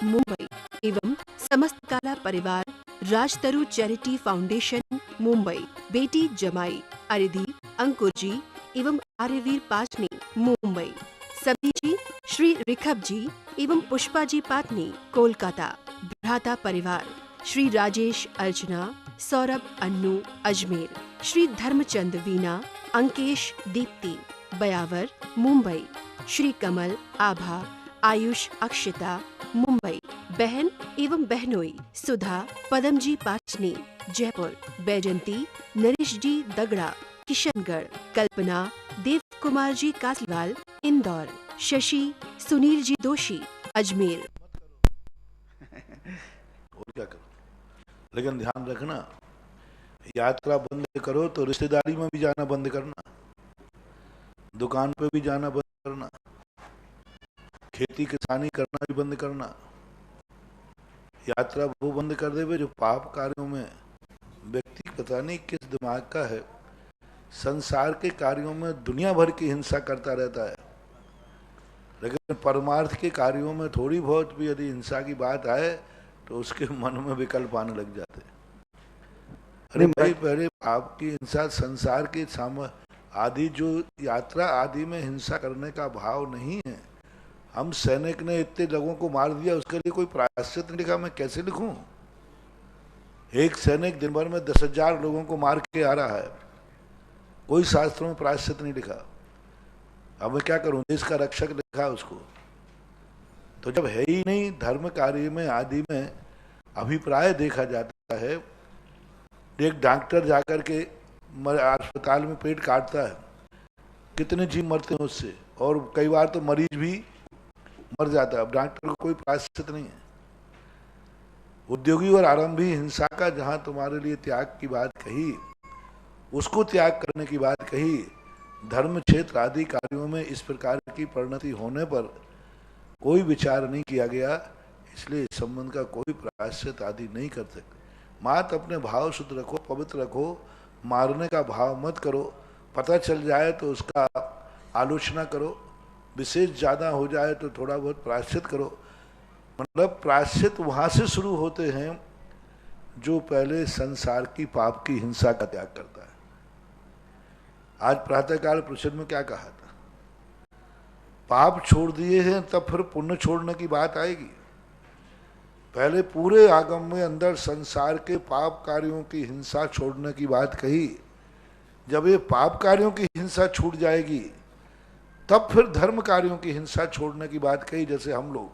मुंबई एवं समस्त काला परिवार, राजतरु चैरिटी फाउंडेशन मुंबई, बेटी जमाई अरिधि अंकुर जी एवं आर्यवीर पाटनी मुंबई, सभी जी, श्री रिखब जी एवं पुष्पा जी पाटनी कोलकाता, भ्राता परिवार, श्री राजेश अर्चना सौरभ अन्नू अजमेर, श्री धर्मचंद वीना अंकेश दीप्ति बयावर मुंबई, श्री कमल आभा आयुष अक्षिता मुंबई, बहन एवं बहनोई सुधा पदमजी पाटनी जयपुर, बैजंती नरेश जी दगड़ा किशनगढ़, कल्पना देव कुमार जी कासवाल इंदौर, शशि सुनील जी दोषी अजमेर। और क्या करो, लेकिन ध्यान रखना, यात्रा बंद करो तो रिश्तेदारी में भी जाना बंद करना, दुकान पे भी जाना बंद करना, खेती किसानी करना भी बंद करना। यात्रा वो बंद कर देवे जो पाप कार्यों में व्यक्ति पता नहीं किस दिमाग का है, संसार के कार्यों में दुनिया भर की हिंसा करता रहता है, लेकिन परमार्थ के कार्यों में थोड़ी बहुत भी यदि हिंसा की बात आए तो उसके मन में विकल्प आने लग जाते। अरे भाई, पहले आपकी हिंसा संसार के आदि जो यात्रा आदि में हिंसा करने का भाव नहीं है। हम सैनिक ने इतने लोगों को मार दिया, उसके लिए कोई प्रायश्चित नहीं लिखा, मैं कैसे लिखूं? एक सैनिक दिन भर में 10,000 लोगों को मार के आ रहा है, कोई शास्त्रों में प्रायश्चित नहीं लिखा। अब मैं क्या करूं? देश का रक्षक लिखा उसको। तो जब है ही नहीं धर्म कार्य में आदि में अभिप्राय देखा जाता है, एक डॉक्टर जाकर के अस्पताल में पेट काटता है, कितने जीव मरते हैं उससे, और कई बार तो मरीज भी मर जाता है। अब डॉक्टर को कोई प्रायश्चित नहीं है। उद्योगी और आरंभी हिंसा का जहां तुम्हारे लिए त्याग की बात कही, उसको त्याग करने की बात कही, धर्म क्षेत्र आदि कार्यों में इस प्रकार की परिणति होने पर कोई विचार नहीं किया गया, इसलिए इस संबंध का कोई प्रायश्चित आदि नहीं कर सकते। मात अपने भाव शुद्ध रखो, पवित्र रखो, मारने का भाव मत करो। पता चल जाए तो उसका आलोचना करो, विशेष ज्यादा हो जाए तो थोड़ा बहुत प्रायश्चित करो। मतलब प्रायश्चित वहां से शुरू होते हैं जो पहले संसार की पाप की हिंसा का त्याग करता है। आज प्रातःकाल प्रवचन में क्या कहा था? पाप छोड़ दिए हैं तब फिर पुण्य छोड़ने की बात आएगी। पहले पूरे आगम में अंदर संसार के पाप कार्यों की हिंसा छोड़ने की बात कही। जब ये पाप कार्यों की हिंसा छूट जाएगी तब फिर धर्म कार्यों की हिंसा छोड़ने की बात कही। जैसे हम लोग,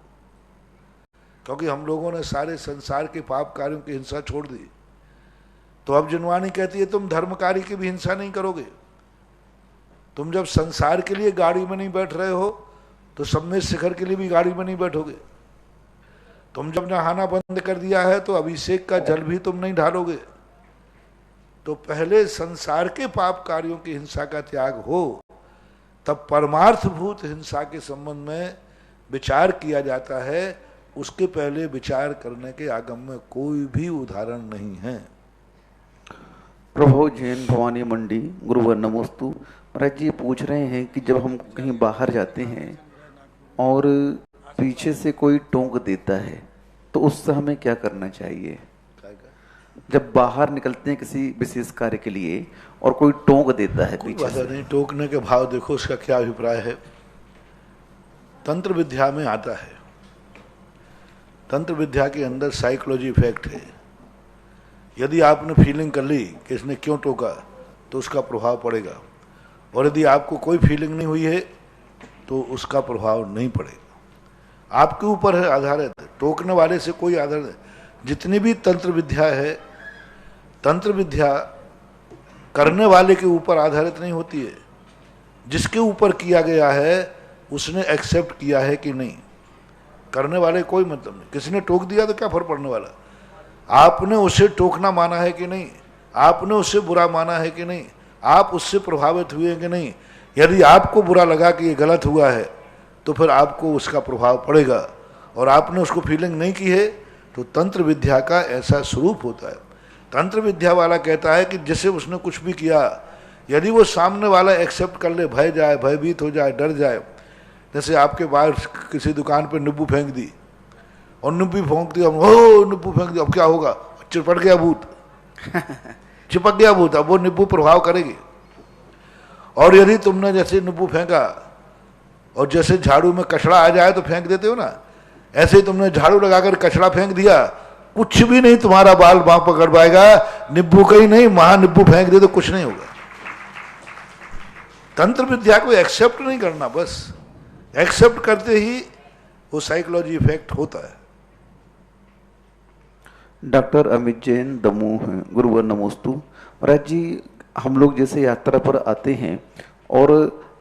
क्योंकि हम लोगों ने सारे संसार के पाप कार्यों की हिंसा छोड़ दी, तो अब जनवाणी कहती है तुम धर्म कार्य की भी हिंसा नहीं करोगे। तुम जब संसार के लिए गाड़ी में नहीं बैठ रहे हो तो सम्मेद शिखर के लिए भी गाड़ी में नहीं बैठोगे। तुम जब नहाना बंद कर दिया है तो अभिषेक का जल भी तुम नहीं ढालोगे। तो पहले संसार के पाप कार्यों की हिंसा का त्याग हो, तब परमार्थभूत हिंसा के संबंध में विचार किया जाता है। उसके पहले विचार करने के आगम में कोई भी उदाहरण नहीं है। प्रभु जैन भवानी मंडी गुरुवर नमोस्तु। महाराज जी पूछ रहे हैं कि जब हम कहीं बाहर जाते हैं और पीछे से कोई टोक देता है तो उससे हमें क्या करना चाहिए? जब बाहर निकलते हैं किसी विशेष कार्य के लिए और कोई टोक देता है पीछे से। नहीं, टोकने के भाव देखो उसका क्या अभिप्राय है। तंत्र विद्या में आता है, तंत्र विद्या के अंदर साइकोलॉजी इफेक्ट है। यदि आपने फीलिंग कर ली कि इसने क्यों टोका तो उसका प्रभाव पड़ेगा, और यदि आपको कोई फीलिंग नहीं हुई है तो उसका प्रभाव नहीं पड़ेगा। आपके ऊपर है आधारित, टोकने वाले से कोई आधार नहीं। जितनी भी तंत्र विद्या है, तंत्र विद्या करने वाले के ऊपर आधारित नहीं होती है। जिसके ऊपर किया गया है उसने एक्सेप्ट किया है कि नहीं, करने वाले कोई मतलब नहीं। किसी ने टोक दिया तो क्या फर्क पड़ने वाला? आपने उसे टोकना माना है कि नहीं, आपने उसे बुरा माना है कि नहीं, आप उससे प्रभावित हुए कि नहीं। यदि आपको बुरा लगा कि ये गलत हुआ है तो फिर आपको उसका प्रभाव पड़ेगा, और आपने उसको फीलिंग नहीं की है तो तंत्र विद्या का ऐसा स्वरूप होता है। तंत्र विद्या वाला कहता है कि जैसे उसने कुछ भी किया, यदि वो सामने वाला एक्सेप्ट कर ले, भय जाए, भयभीत हो जाए, डर जाए। जैसे आपके बाहर किसी दुकान पे नींबू फेंक दी और निब्बू फेंक दिया, ओ निब्बू फेंक दिया, अब क्या होगा, चिपट गया भूत चिपक गया भूत, अब वो निब्बू प्रभाव करेगी। और यदि तुमने जैसे निब्बू फेंका और जैसे झाड़ू में कचड़ा आ जाए तो फेंक देते हो ना, ऐसे ही तुमने झाड़ू लगाकर कचड़ा फेंक दिया, कुछ भी नहीं तुम्हारा बाल वहां पकड़ पाएगा, निब्बू का ही नहीं महानिब्बू फेंक दे तो कुछ नहीं होगा। तंत्र विद्या को एक्सेप्ट नहीं करना, बस एक्सेप्ट करते ही वो साइकोलॉजी इफेक्ट होता है। डॉक्टर अमित जैन दमोह हैं, गुरुवर नमोस्तु। महाराज जी, हम लोग जैसे यात्रा पर आते हैं और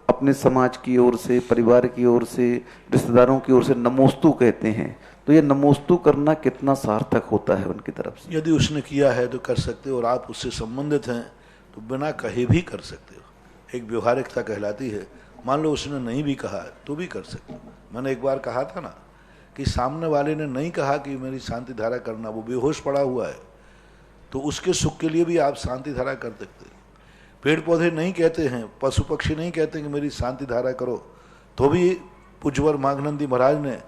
अपने समाज की ओर से, परिवार की ओर से, रिश्तेदारों की ओर से नमोस्तु कहते हैं, तो ये नमोस्तु करना कितना सार्थक होता है उनकी तरफ से? यदि उसने किया है तो कर सकते हो, और आप उससे संबंधित हैं तो बिना कहे भी कर सकते हो, एक व्यवहारिकता कहलाती है। मान लो उसने नहीं भी कहा तो भी कर सकते हो। मैंने एक बार कहा था ना कि सामने वाले ने नहीं कहा कि मेरी शांति धारा करना, वो बेहोश पड़ा हुआ है, तो उसके सुख के लिए भी आप शांति धारा कर सकते हैं। पेड़ पौधे नहीं कहते हैं, पशु पक्षी नहीं कहते कि मेरी शांति धारा करो, तो भी पूज्यवर माघनंदी महाराज ने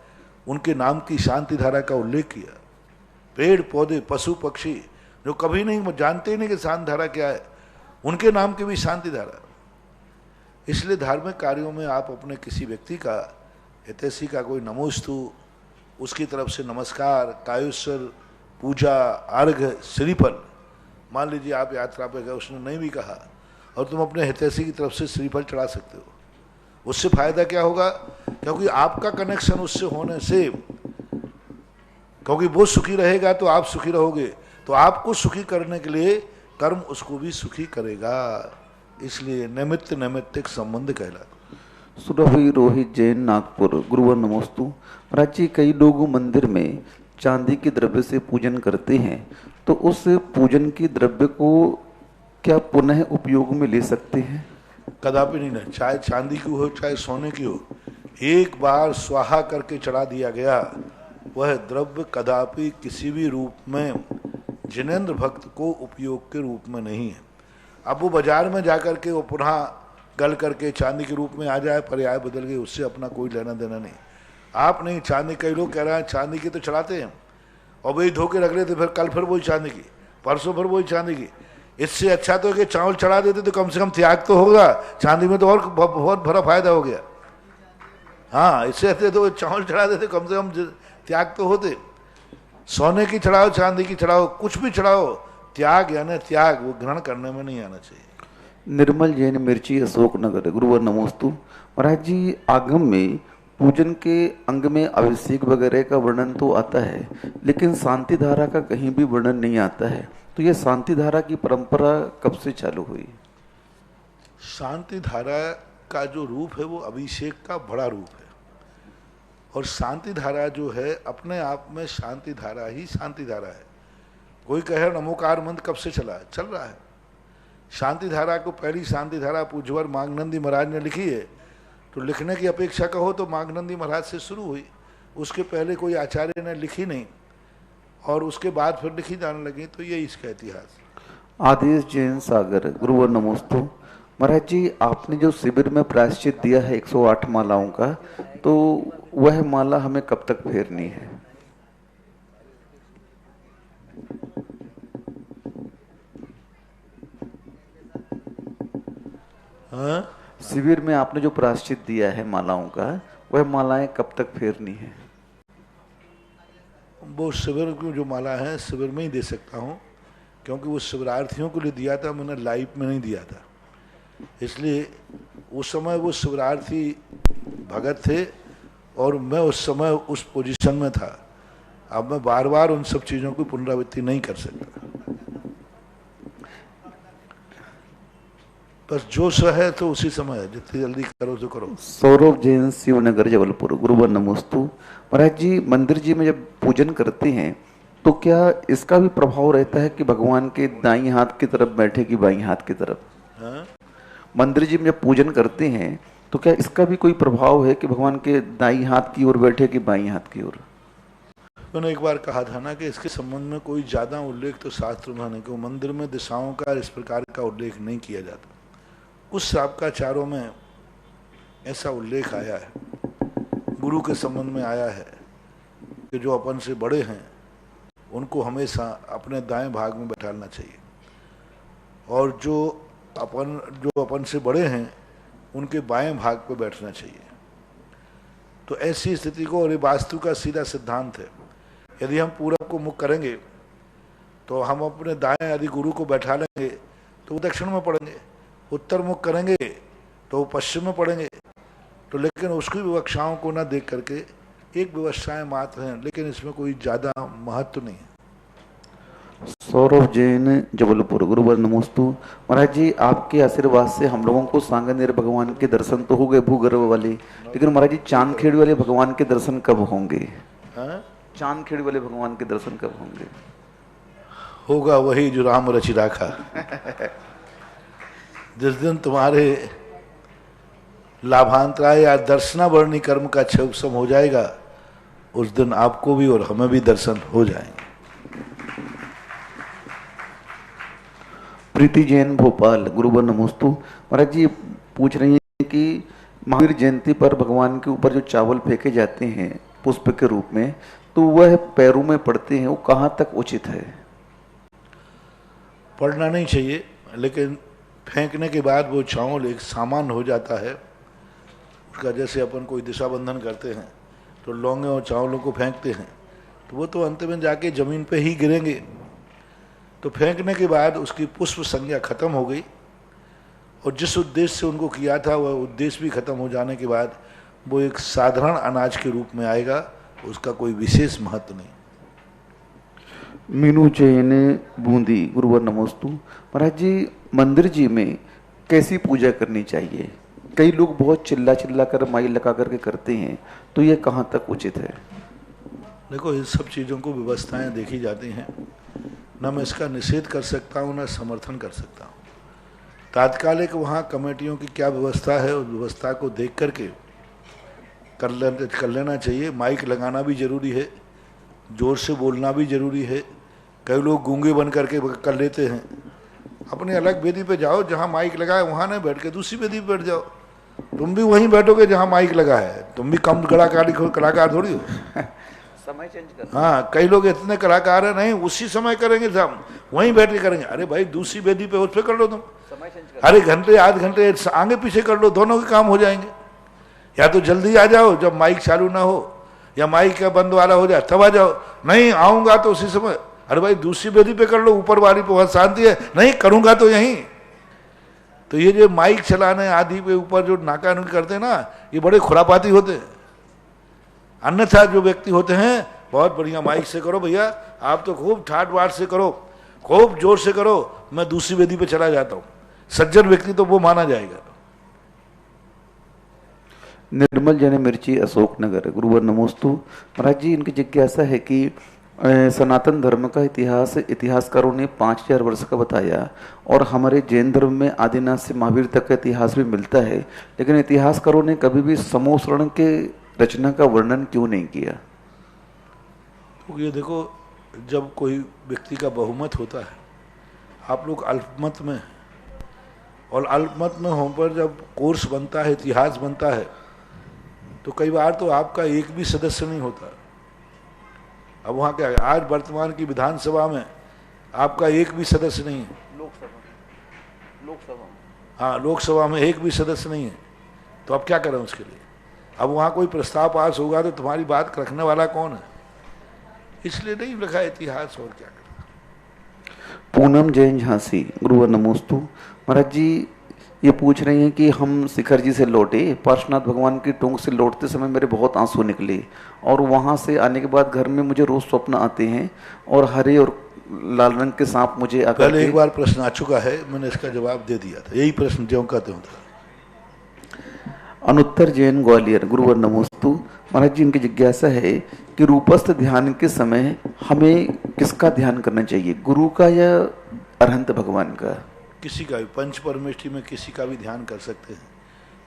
उनके नाम की शांति धारा का उल्लेख किया। पेड़ पौधे पशु पक्षी जो कभी नहीं जानते ही नहीं कि शांति धारा क्या है, उनके नाम की भी शांति धारा। इसलिए धार्मिक कार्यों में आप अपने किसी व्यक्ति का, हितैषी का कोई नमोस्तु, उसकी तरफ से नमस्कार, कायुस्वर, पूजा, अर्घ्य, श्रीफल, मान लीजिए आप यात्रा पे गए, उसने नहीं भी कहा और तुम अपने हितैषी की तरफ से श्रीफल चढ़ा सकते हो। उससे फायदा क्या होगा, क्योंकि आपका कनेक्शन उससे होने से, क्योंकि वो सुखी रहेगा तो आप सुखी रहोगे, तो आपको सुखी करने के लिए कर्म उसको भी सुखी करेगा। इसलिए निमित्त नैमित्तिक संबंध कहलाता। सुरभि रोहित जैन नागपुर, गुरुवर नमोस्तु। महाराज जी, कई लोग मंदिर में चांदी के द्रव्य से पूजन करते हैं, तो उस पूजन की द्रव्य को क्या पुनः उपयोग में ले सकते हैं? कदापि नहीं, चाहे चांदी की हो चाहे सोने की हो, एक बार स्वाहा करके चढ़ा दिया गया वह द्रव्य कदापि किसी भी रूप में जिनेंद्र भक्त को उपयोग के रूप में नहीं है। अब वो बाजार में जाकर के वो पुनः गल करके चांदी के रूप में आ जाए, पर्याय बदल गए, उससे अपना कोई लेना देना नहीं। आप नहीं, चांदी, कई लोग कह रहे हैं चांदी की तो चढ़ाते हैं और वही धो के रख लेते, फिर कल फिर वही चांदी की, परसों फिर वही चांदी की। इससे अच्छा तो कि चावल चढ़ा देते तो कम से कम त्याग तो होगा, चांदी में तो और बहुत बड़ा फायदा हो गया। हाँ, इससे अच्छे तो चावल चढ़ा देते, कम से कम त्याग तो होते। सोने की चढ़ाओ, चांदी की चढ़ाओ, कुछ भी चढ़ाओ, त्याग यानी त्याग, वो ग्रहण करने में नहीं आना चाहिए। निर्मल जैन मिर्ची, अशोक नगर, गुरुवर नमोस्तु। महाराज जी, आगम में पूजन के अंग में अभिषेक वगैरह का वर्णन तो आता है, लेकिन शांति धारा का कहीं भी वर्णन नहीं आता है, तो ये शांति धारा की परंपरा कब से चालू हुई? शांति धारा का जो रूप है वो अभिषेक का बड़ा रूप है, और शांति धारा जो है अपने आप में शांति धारा ही शांति धारा है। कोई कहे नमोकार मंत्र कब से चला है, चल रहा है। शांति धारा को पहली शांति धारा पूज्यवर माघनंदी महाराज ने लिखी है, तो लिखने की अपेक्षा कहो तो माघनंदी महाराज से शुरू हुई, उसके पहले कोई आचार्य ने लिखी नहीं, और उसके बाद फिर लिखी जाने लगी, तो ये इसका इतिहास। आदेश जैन सागर, गुरुवर नमोस्तु। महाराज जी, आपने जो शिविर में प्रायश्चित दिया है 108 मालाओं का, तो वह माला हमें कब तक फेरनी है? हाँ? शिविर में आपने जो प्रायश्चित दिया है मालाओं का, वह मालाएं कब तक फेरनी है? वो शिविर की जो माला है शिविर में ही दे सकता हूँ, क्योंकि वो शिविरार्थियों के लिए दिया था, मैंने लाइव में नहीं दिया था। इसलिए उस समय वो शिविरार्थी भगत थे और मैं उस समय उस पोजीशन में था। अब मैं बार बार उन सब चीज़ों की पुनरावृत्ति नहीं कर सकता। बस जो है तो उसी समय, जितनी जल्दी करो तो करो। सौरभ जैन, शिवनगर, जबलपुर, गुरुवर नमोस्तु। महाराज जी, मंदिर जी में जब पूजन करते हैं तो क्या इसका भी प्रभाव रहता है कि भगवान के दाईं हाथ की तरफ बैठे कि बाईं हाथ की तरफ? हाँ? मंदिर जी में जब पूजन करते हैं तो क्या इसका भी कोई प्रभाव है कि भगवान के दाईं हाथ की ओर बैठे कि बाईं हाथ की ओर? मैंने एक बार कहा था ना कि इसके संबंध में कोई ज्यादा उल्लेख तो शास्त्र में नहीं, कि मंदिर में दिशाओं का इस प्रकार का उल्लेख नहीं किया जाता। कुछ शाब्दाचारों में ऐसा उल्लेख आया है, गुरु के संबंध में आया है, कि जो अपन से बड़े हैं उनको हमेशा अपने दाएं भाग में बैठाना चाहिए, और जो अपन से बड़े हैं उनके बाएं भाग पर बैठना चाहिए। तो ऐसी स्थिति को, और ये वास्तु का सीधा सिद्धांत है, यदि हम पूरब को मुख करेंगे तो हम अपने दाएं यदि गुरु को बैठा लेंगे तो वो दक्षिण में पड़ेंगे, उत्तर मुख करेंगे तो वो पश्चिम में पड़ेंगे। तो लेकिन उसकी विवक्षाओं को ना देख करके एक व्यवस्थाएं मात्र हैं, लेकिन इसमें कोई ज़्यादा महत्व नहीं है। सौरभ जैन जबलपुर, गुरुवर नमोस्तु। महाराज जी, आपके आशीर्वाद से हम लोगों को सांगनेर भगवान के दर्शन तो हो गए भूगर्भ वाले, लेकिन महाराज जी चांदखेड़ी वाले भगवान के दर्शन कब होंगे? चांदखेड़ी वाले भगवान के दर्शन कब होंगे? होगा वही जो राम रचि राखा। जिस दिन तुम्हारे लाभांतराय या दर्शनावरणी कर्म का क्षय हो जाएगा, उस दिन आपको भी और हमें भी दर्शन हो जाएंगे। प्रीति जैन भोपाल, गुरुवर नमोस्तु। महाराज जी पूछ रही हैं कि महावीर जयंती पर भगवान के ऊपर जो चावल फेंके जाते हैं पुष्प के रूप में, तो वह पैरों में पड़ते हैं, वो कहाँ तक उचित है? पढ़ना नहीं चाहिए, लेकिन फेंकने के बाद वो चावल एक सामान हो जाता है उसका। जैसे अपन कोई दिशा बंधन करते हैं तो लौंगे और चावलों को फेंकते हैं, तो वो तो अंत में जाके जमीन पे ही गिरेंगे। तो फेंकने के बाद उसकी पुष्प संज्ञा खत्म हो गई, और जिस उद्देश्य से उनको किया था वह उद्देश्य भी खत्म हो जाने के बाद वो एक साधारण अनाज के रूप में आएगा, उसका कोई विशेष महत्व नहीं। मीनू जैन बूंदी, गुरुवर नमोस्तु। महाराज जी मंदिर जी में कैसी पूजा करनी चाहिए? कई लोग बहुत चिल्ला चिल्ला कर माइक लगा करके करते हैं, तो ये कहाँ तक उचित है? देखो, इन सब चीज़ों को व्यवस्थाएं देखी जाती हैं, न मैं इसका निषेध कर सकता हूँ न समर्थन कर सकता हूँ। तात्कालिक वहाँ कमेटियों की क्या व्यवस्था है, उस व्यवस्था को देख करके कर लेना चाहिए। माइक लगाना भी जरूरी है, जोर से बोलना भी जरूरी है। कई लोग गूंगे बन करके कर लेते हैं। अपने अलग वेदी पे जाओ, जहाँ माइक लगा है वहाँ नहीं बैठ के दूसरी वेदी पे बैठ जाओ। तुम भी वहीं बैठोगे जहाँ माइक लगा है, तुम भी कम कलाकार थोड़ी हो। समय चेंज कर। हाँ, कई लोग इतने कलाकार हैं, नहीं उसी समय करेंगे, सब वहीं बैठ के करेंगे। अरे भाई दूसरी वेदी पे उस पर कर लो तुम, समय चेंज कर। अरे घंटे आध घंटे आगे पीछे कर लो, दोनों के काम हो जाएंगे। या तो जल्दी आ जाओ जब माइक चालू ना हो, या माइक का बंद वाला हो जाए तब आ जाओ। नहीं आऊंगा तो उसी समय, अरे भाई दूसरी वेदी पे कर लो, ऊपर वाली पे बहुत शांति है, नहीं करूंगा तो यहीं। तो ये जो माइक चलाने आदि पे ऊपर जो नाकानूनी करते हैं ना, ये बड़े खुरापाती होते हैं। अन्यथा जो व्यक्ति होते हैं, बहुत बढ़िया माइक से करो भैया, आप तो खूब ठाट बाट से करो, खूब जोर से करो, मैं दूसरी वेदी पे चला जाता हूँ, सज्जन व्यक्ति तो वो माना जाएगा। निर्मल जैन मिर्ची, अशोकनगर, गुरुवर नमोस्तु। महाराज जी इनकी जिज्ञासा है कि सनातन धर्म का इतिहासकारों ने 5000 वर्ष का बताया, और हमारे जैन धर्म में आदिनाथ से महावीर तक का इतिहास भी मिलता है, लेकिन इतिहासकारों ने कभी भी समोसरण के रचना का वर्णन क्यों नहीं किया? तो ये देखो, जब कोई व्यक्ति का बहुमत होता है, आप लोग अल्पमत में, और अल्पमत में होने पर जब कोर्स बनता है, इतिहास बनता है, तो कई बार तो आपका एक भी सदस्य नहीं होता। अब वहाँ क्या है, आज वर्तमान की विधानसभा में आपका एक भी सदस्य नहीं है। लोकसभा हाँ, लोकसभा में एक भी सदस्य नहीं है, तो अब क्या करें उसके लिए? अब वहाँ कोई प्रस्ताव पास होगा तो तुम्हारी बात रखने वाला कौन है? इसलिए नहीं लिखा इतिहास, और क्या करें। पूनम जैन झांसी, गुरुवर नमोस्तु। महाराज जी ये पूछ रही हैं कि हम शिखर जी से लौटे, पार्श्वनाथ भगवान की टोंक से लौटते समय मेरे बहुत आंसू निकले, और वहाँ से आने के बाद घर में मुझे रोज स्वप्न आते हैं, और हरे और लाल रंग के सांप मुझे आकर पहले एक बार प्रश्न आ चुका है, मैंने इसका जवाब दे दिया था, यही प्रश्न ज्यों का त्यों था। अनुत्तर जैन ग्वालियर, गुरुवर नमोस्तु। महाराज जी इनकी जिज्ञासा है कि रूपस्थ ध्यान के समय हमें किसका ध्यान करना चाहिए, गुरु का या अरहंत भगवान का? किसी का भी, पंच परमेष्ठि में किसी का भी ध्यान कर सकते हैं।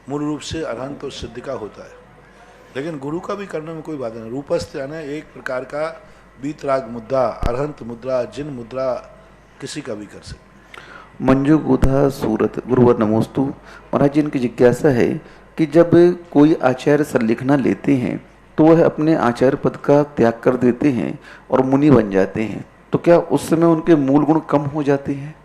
मूल रूप से अरहंत और सिद्ध का होता है, लेकिन गुरु का भी करने में कोई बात नहीं। रूपस्थ यानी एक प्रकार का बीतराग मुद्रा, अरहंत मुद्रा, जिन मुद्रा, किसी का भी कर सकते। मंजू गुधा सूरत, गुरुवर नमोस्तु। महाराज जी इनकी जिज्ञासा है कि जब कोई आचार्य संलिखना लेते हैं तो वह अपने आचार्य पद का त्याग कर देते हैं और मुनि बन जाते हैं, तो क्या उस समय उनके मूल गुण कम हो जाते हैं?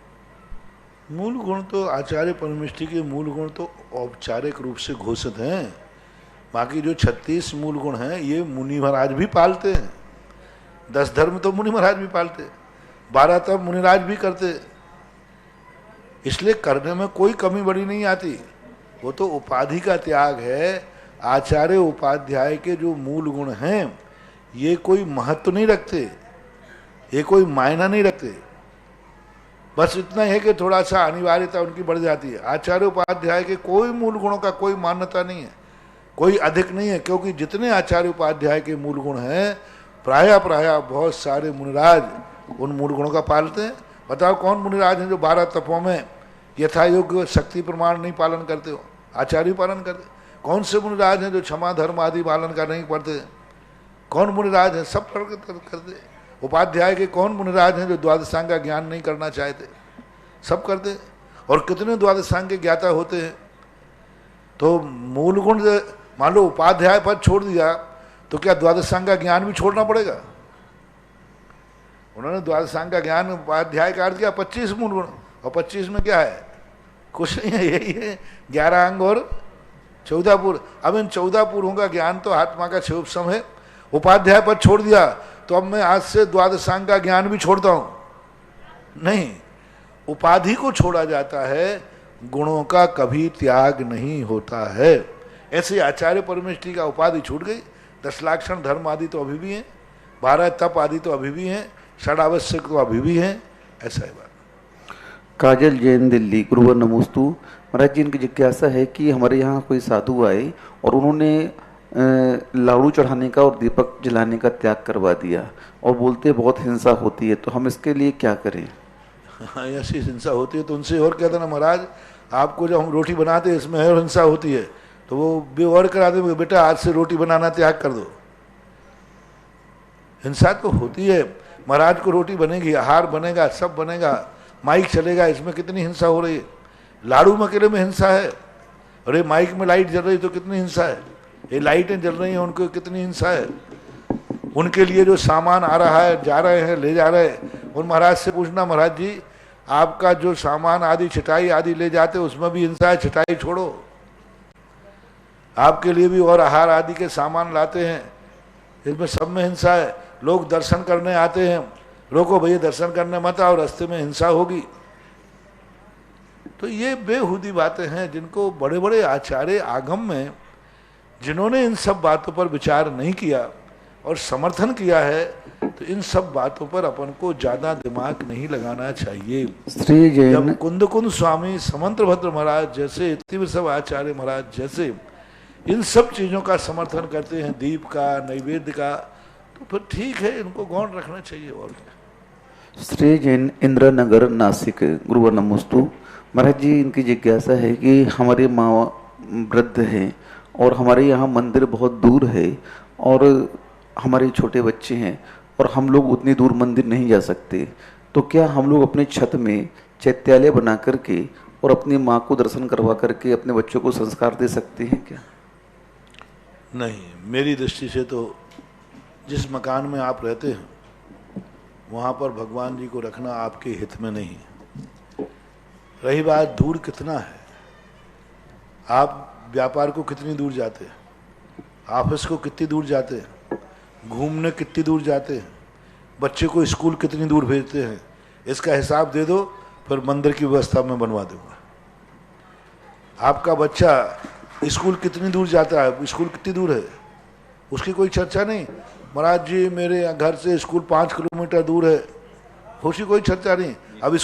मूल गुण तो आचार्य परमेष्ठी के मूल गुण तो औपचारिक रूप से घोषित हैं। बाकी जो 36 मूल गुण हैं ये मुनि महाराज भी पालते हैं। 10 धर्म तो मुनि महाराज भी पालते, 12 तब मुनिराज भी करते, इसलिए करने में कोई कमी बड़ी नहीं आती। वो तो उपाधि का त्याग है। आचार्य उपाध्याय के जो मूल गुण हैं ये कोई महत्व नहीं रखते, ये कोई मायना नहीं रखते। बस इतना है कि थोड़ा सा अनिवार्यता उनकी बढ़ जाती है। आचार्य उपाध्याय के कोई मूल गुणों का कोई मान्यता नहीं है, कोई अधिक नहीं है, क्योंकि जितने आचार्य उपाध्याय के मूल गुण हैं प्रायः बहुत सारे मुनिराज उन मूल गुणों का पालते हैं। बताओ कौन मुनिराज हैं जो 12 तपों में यथा योग्य शक्ति प्रमाण नहीं पालन करते हो? आचार्य पालन करते। कौन से मुनिराज हैं जो क्षमा धर्म आदि पालन कर नहीं पड़ते? कौन मुनिराज हैं? सब करते। उपाध्याय के कौन मुनिराज हैं जो द्वादशांग का ज्ञान नहीं करना चाहते? सब करते। और कितने द्वादशांग के ज्ञाता होते हैं। तो मूल गुण मान लो उपाध्याय पद छोड़ दिया तो क्या द्वादशांग का ज्ञान भी छोड़ना पड़ेगा? उन्होंने द्वादशांग का ज्ञान उपाध्याय का अर्थ किया 25 मूल गुण, और 25 में क्या है? कुछ नहीं है, यही है 11 अंग और 14 पूर्व। अब इन 14 पूर्वों का ज्ञान तो आत्मा का क्षयोपशम है। उपाध्याय पद छोड़ दिया तो अब मैं आज से द्वादशांग का ज्ञान भी छोड़ता हूं? नहीं, उपाधि को छोड़ा जाता है, गुणों का कभी त्याग नहीं होता है। ऐसे आचार्य परमेष्ठी का उपाधि छूट गई। 10 लाक्षण धर्म आदि तो अभी भी हैं, 12 तप आदि तो अभी भी हैं, षडावश्यक तो अभी भी हैं। ऐसा है बात। काजल जैन दिल्ली, गुरुवर नमोस्तु। महाराज जी, इनकी जिज्ञासा है कि हमारे यहाँ कोई साधु आए और उन्होंने लाड़ू चढ़ाने का और दीपक जलाने का त्याग करवा दिया और बोलते बहुत हिंसा होती है, तो हम इसके लिए क्या करें? हाँ, ऐसी हिंसा होती है तो उनसे और कहते ना महाराज, आपको जब हम रोटी बनाते हैं इसमें और हिंसा होती है, तो वो भी और करा दे, बेटा आज से रोटी बनाना त्याग कर दो। हिंसा तो होती है। महाराज को रोटी बनेगी, आहार बनेगा, सब बनेगा, माइक चलेगा, इसमें कितनी हिंसा हो रही है? लाड़ू मकेले में हिंसा है। अरे माइक में लाइट जल रही तो कितनी हिंसा है? ये लाइटें जल रही हैं उनको कितनी हिंसा है? उनके लिए जो सामान आ रहा है, जा रहे हैं, ले जा रहे हैं, उन महाराज से पूछना, महाराज जी आपका जो सामान आदि छटाई आदि ले जाते उसमें भी हिंसा है, छटाई छोड़ो। आपके लिए भी और आहार आदि के सामान लाते हैं, इसमें सब में हिंसा है। लोग दर्शन करने आते हैं, रोको भैया दर्शन करने मत आओ, रास्ते में हिंसा होगी। तो ये बेहुदी बातें हैं जिनको बड़े बड़े आचार्य आगम में जिन्होंने इन सब बातों पर विचार नहीं किया और समर्थन किया है, तो इन सब बातों पर अपन को ज्यादा दिमाग नहीं लगाना चाहिए। श्री जैन जब कुंद स्वामी समंत्रभद्र महाराज जैसे, तीव्र सब आचार्य महाराज जैसे इन सब चीजों का समर्थन करते हैं, दीप का, नैवेद्य का, तो फिर ठीक है, इनको गौण रखना चाहिए। और क्या? श्री जैन इंदिरा नगर नासिक, गुरुवर नमोस्तु। महाराज जी, इनकी जिज्ञासा है कि हमारे माँ वृद्ध हैं और हमारे यहाँ मंदिर बहुत दूर है और हमारे छोटे बच्चे हैं और हम लोग उतनी दूर मंदिर नहीं जा सकते, तो क्या हम लोग अपने छत में चैत्यालय बना करके और अपनी माँ को दर्शन करवा करके अपने बच्चों को संस्कार दे सकते हैं क्या? नहीं, मेरी दृष्टि से तो जिस मकान में आप रहते हैं वहाँ पर भगवान जी को रखना आपके हित में नहीं है। रही बात दूर कितना है, आप व्यापार को कितनी दूर जाते हैं, ऑफिस को कितनी दूर जाते हैं, घूमने कितनी दूर जाते हैं, बच्चे को स्कूल कितनी दूर भेजते हैं, इसका हिसाब दे दो, फिर मंदिर की व्यवस्था मैं बनवा दूंगा। आपका बच्चा स्कूल कितनी दूर जाता है, स्कूल कितनी दूर है, उसकी कोई चर्चा नहीं। महाराज जी मेरे घर से स्कूल 5 किलोमीटर दूर है, उसकी कोई चर्चा नहीं। अब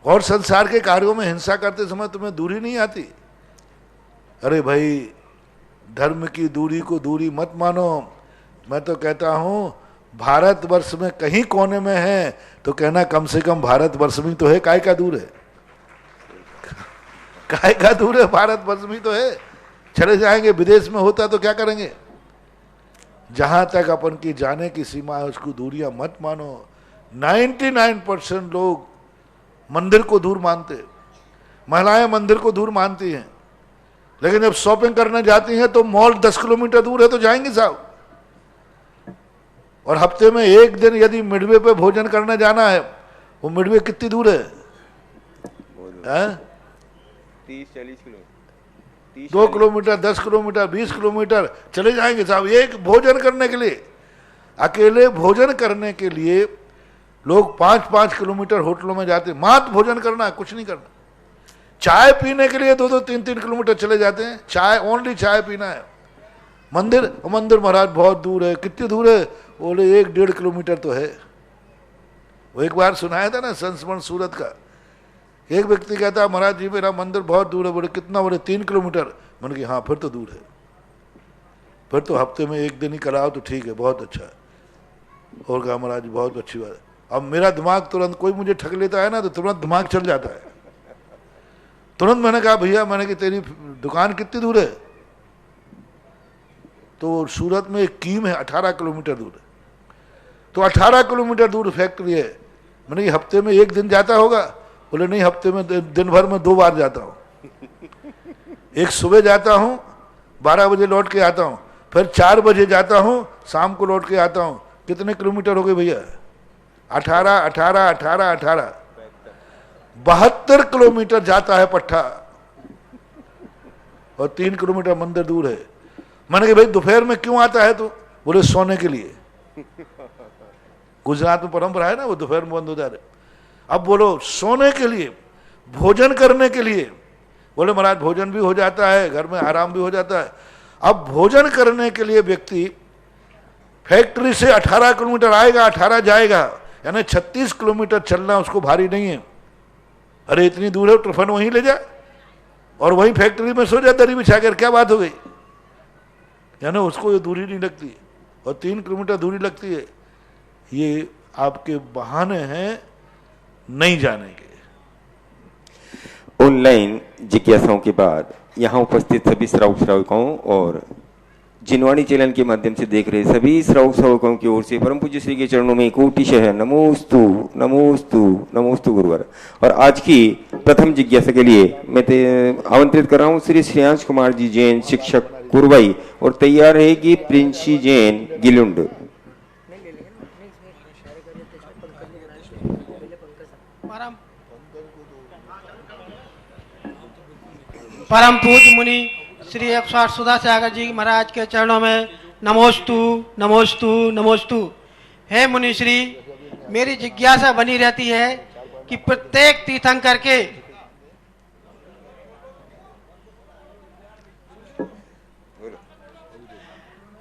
और संसार के कार्यों में हिंसा करते समय तुम्हें दूरी नहीं आती? अरे भाई, धर्म की दूरी को दूरी मत मानो। मैं तो कहता हूं भारतवर्ष में कहीं कोने में है तो कहना कम से कम भारतवर्ष में तो है, काय का दूर है, काय का दूर है, भारतवर्ष में तो है। चले जाएंगे, विदेश में होता तो क्या करेंगे। जहां तक अपन की जाने की सीमा है उसको दूरियां मत मानो। 99% लोग मंदिर को दूर मानते, महिलाएं मंदिर को दूर मानती हैं, लेकिन जब शॉपिंग करने जाती हैं तो मॉल 10 किलोमीटर दूर है तो जाएंगे साहब। और हफ्ते में एक दिन यदि मिडवे पे भोजन करने जाना है, वो मिडवे कितनी दूर है? 30-40 किलोमीटर, 2 किलोमीटर, 10 किलोमीटर, 20 किलोमीटर चले जाएंगे साहब एक भोजन करने के लिए। अकेले भोजन करने के लिए लोग 5-5 किलोमीटर होटलों में जाते, मात्र भोजन करना, कुछ नहीं करना। चाय पीने के लिए 2-2, 3-3 किलोमीटर चले जाते हैं, चाय, ओनली चाय पीना है। मंदिर, मंदिर महाराज बहुत दूर है, कितनी दूर है? बोले 1-1.5 किलोमीटर तो है। वो एक बार सुनाया था ना संस्मरण सूरत का, एक व्यक्ति कहता महाराज जी मेरा मंदिर बहुत दूर है। बोले कितना? बोले 3 किलोमीटर। मैंने कहा हाँ फिर तो दूर है, फिर तो हफ्ते में एक दिन ही कराओ तो ठीक है, बहुत अच्छा है। और कहा महाराज जी बहुत अच्छी बात है। अब मेरा दिमाग तुरंत, कोई मुझे ठग लेता है ना तो तुरंत दिमाग चल जाता है। तुरंत मैंने कहा भैया, मैंने कि तेरी दुकान कितनी दूर है? तो सूरत में एक कीम है 18 किलोमीटर दूर है। तो 18 किलोमीटर दूर फैक्ट्री है। मैंने कि हफ्ते में एक दिन जाता होगा? बोले नहीं, हफ्ते में दिन भर में 2 बार जाता हूँ। एक सुबह जाता हूँ 12 बजे लौट के आता हूँ, फिर 4 बजे जाता हूँ, शाम को लौट के आता हूँ। कितने किलोमीटर हो गए भैया? 18, 18, 18, 18, 72 किलोमीटर जाता है पट्टा, और 3 किलोमीटर मंदिर दूर है। मैंने कहा भाई दोपहर में क्यों आता है? तो बोले सोने के लिए। गुजरात में परंपरा है ना, वो दोपहर में बंद हो जा रहे। अब बोलो सोने के लिए, भोजन करने के लिए। बोले महाराज भोजन भी हो जाता है, घर में आराम भी हो जाता है। अब भोजन करने के लिए व्यक्ति फैक्ट्री से 18 किलोमीटर आएगा, 18 जाएगा, यानी 36 किलोमीटर चलना उसको भारी नहीं है। अरे इतनी दूर है, टिफिन वहीं ले जा और वहीं फैक्ट्री में सो जा दरी बिछा कर, क्या बात हो गई? यानी उसको ये दूरी नहीं लगती, और 3 किलोमीटर दूरी लगती है। ये आपके बहाने हैं नहीं जाने के। ऑनलाइन जिज्ञासाओं के बाद यहाँ उपस्थित सभी श्रावक श्राविकाओं और जिनवाणी चैनल के माध्यम से देख रहे सभी श्रावक श्राविकाओं की ओर से परम पूज्य श्री के चरणों में कोटिशः नमोस्तु नमोस्तु नमोस्तु गुरुवर। और आज की प्रथम जिज्ञासा के लिए मैं आमंत्रित कर रहा हूँ श्री श्रेयांश कुमार जी जैन, शिक्षक कुरवाई, और तैयार रहेगी प्रिंसी जैन गिलुंड। परम पूज्य मुनि श्री 108 सुधा सागर जी महाराज के चरणों में नमोस्तु नमोस्तु नमोस्तु। हे मुनि श्री, मेरी जिज्ञासा बनी रहती है कि प्रत्येक तीर्थंकर के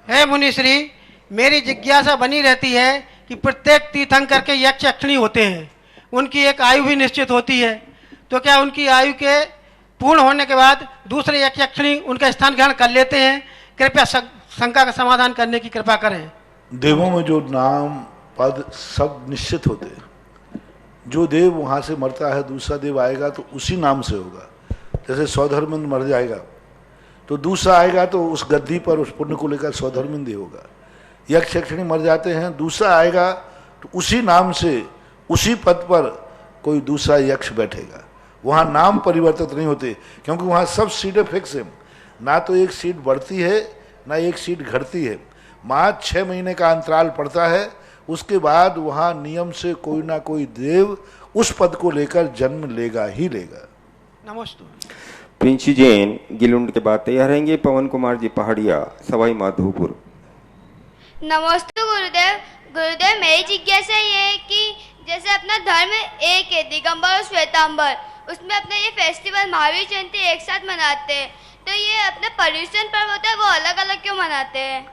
हे मुनि श्री, मेरी जिज्ञासा बनी रहती है कि प्रत्येक तीर्थंकर के यक्ष यक्षिणी होते हैं, उनकी एक आयु भी निश्चित होती है। तो क्या उनकी आयु के पूर्ण होने के बाद दूसरे यक्ष यक्षिणी उनका स्थान ग्रहण कर लेते हैं? कृपया शंका का समाधान करने की कृपा करें। देवों में जो नाम पद सब निश्चित होते हैं। जो देव वहाँ से मरता है दूसरा देव आएगा तो उसी नाम से होगा। जैसे सौधर्मिंद मर जाएगा तो दूसरा आएगा तो उस गद्दी पर उस पुण्य को लेकर सौधर्मिंद होगा। यक्ष यक्षिणी मर जाते हैं, दूसरा आएगा तो उसी नाम से उसी पद पर कोई दूसरा यक्ष बैठेगा। वहाँ नाम परिवर्तित नहीं होते, क्योंकि वहाँ सब सीटें फिक्स हैं। ना तो एक सीट बढ़ती है ना एक सीट घटती है। मात्र 6 महीने का अंतराल पड़ता है, उसके बाद वहाँ नियम से कोई ना कोई देव उस पद को लेकर जन्म लेगा ही लेगा। नमस्ते। प्रिंसी जैन गिलुंड के बाद तैयार रहेंगे पवन कुमार जी पहाड़िया, सवाई माधोपुर। नमस्ते गुरुदेव। गुरुदेव, मेरी जिज्ञासा ये है कि जैसे अपना धर्म एक है, दिगंबर और श्वेतांबर, उसमें अपना ये फेस्टिवल महावीर जयंती एक साथ मनाते हैं, तो ये अपने पर्यूषण पर्व होता है वो अलग अलग क्यों मनाते हैं?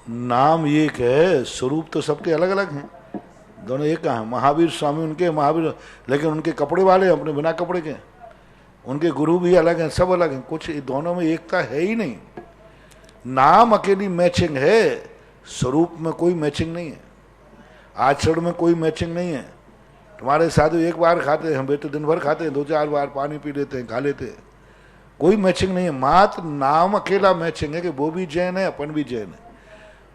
नाम एक है, स्वरूप तो सबके अलग अलग हैं, दोनों एक हैं। महावीर स्वामी उनके महावीर, लेकिन उनके कपड़े वाले अपने बिना कपड़े के। उनके गुरु भी अलग हैं, सब अलग हैं, कुछ दोनों में एकता है ही नहीं। नाम अकेली मैचिंग है, स्वरूप में कोई मैचिंग नहीं है, आचरण में कोई मैचिंग नहीं है। तुम्हारे साधु एक बार खाते हैं, हम बेटे दिन भर खाते हैं, 2-4 बार पानी पी लेते हैं, खा लेते हैं, कोई मैचिंग नहीं है। मात्र नाम अकेला मैचिंग है कि वो भी जैन है, अपन भी जैन है,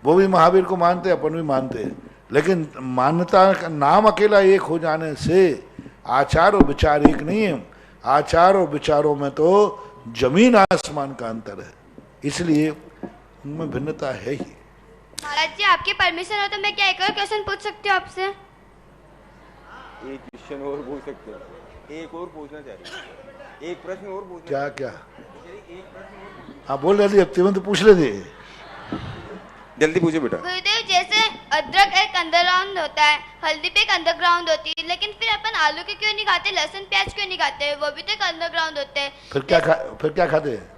वो भी महावीर को मानते हैं, अपन भी मानते हैं। लेकिन मान्यता का नाम अकेला एक हो जाने से आचार और विचार एक नहीं है। आचार और विचारों में तो जमीन आसमान का अंतर है, इसलिए उनमें भिन्नता है ही। महाराज जी, आपकी परमिशन हो तो मैं क्या एक और क्वेश्चन पूछ सकती हूँ आपसे? एक क्वेश्चन और पूछ सकते हैं, एक और पूछना चाह रही है, एक प्रश्न और पूछना। क्या क्या? हाँ बोल रहे थे, अब तुरंत पूछ लेते, जल्दी पूछो बेटा। गुरुदेव, जैसे अदरक एक अंडरग्राउंड होता है, हल्दी भी एक अंडरग्राउंड होती है, लेकिन फिर अपन आलू के क्यों नहीं खाते, लहसुन प्याज क्यों नहीं खाते? वो भी तो एक अंडरग्राउंड होते हैं। फिर क्या खाते हैं?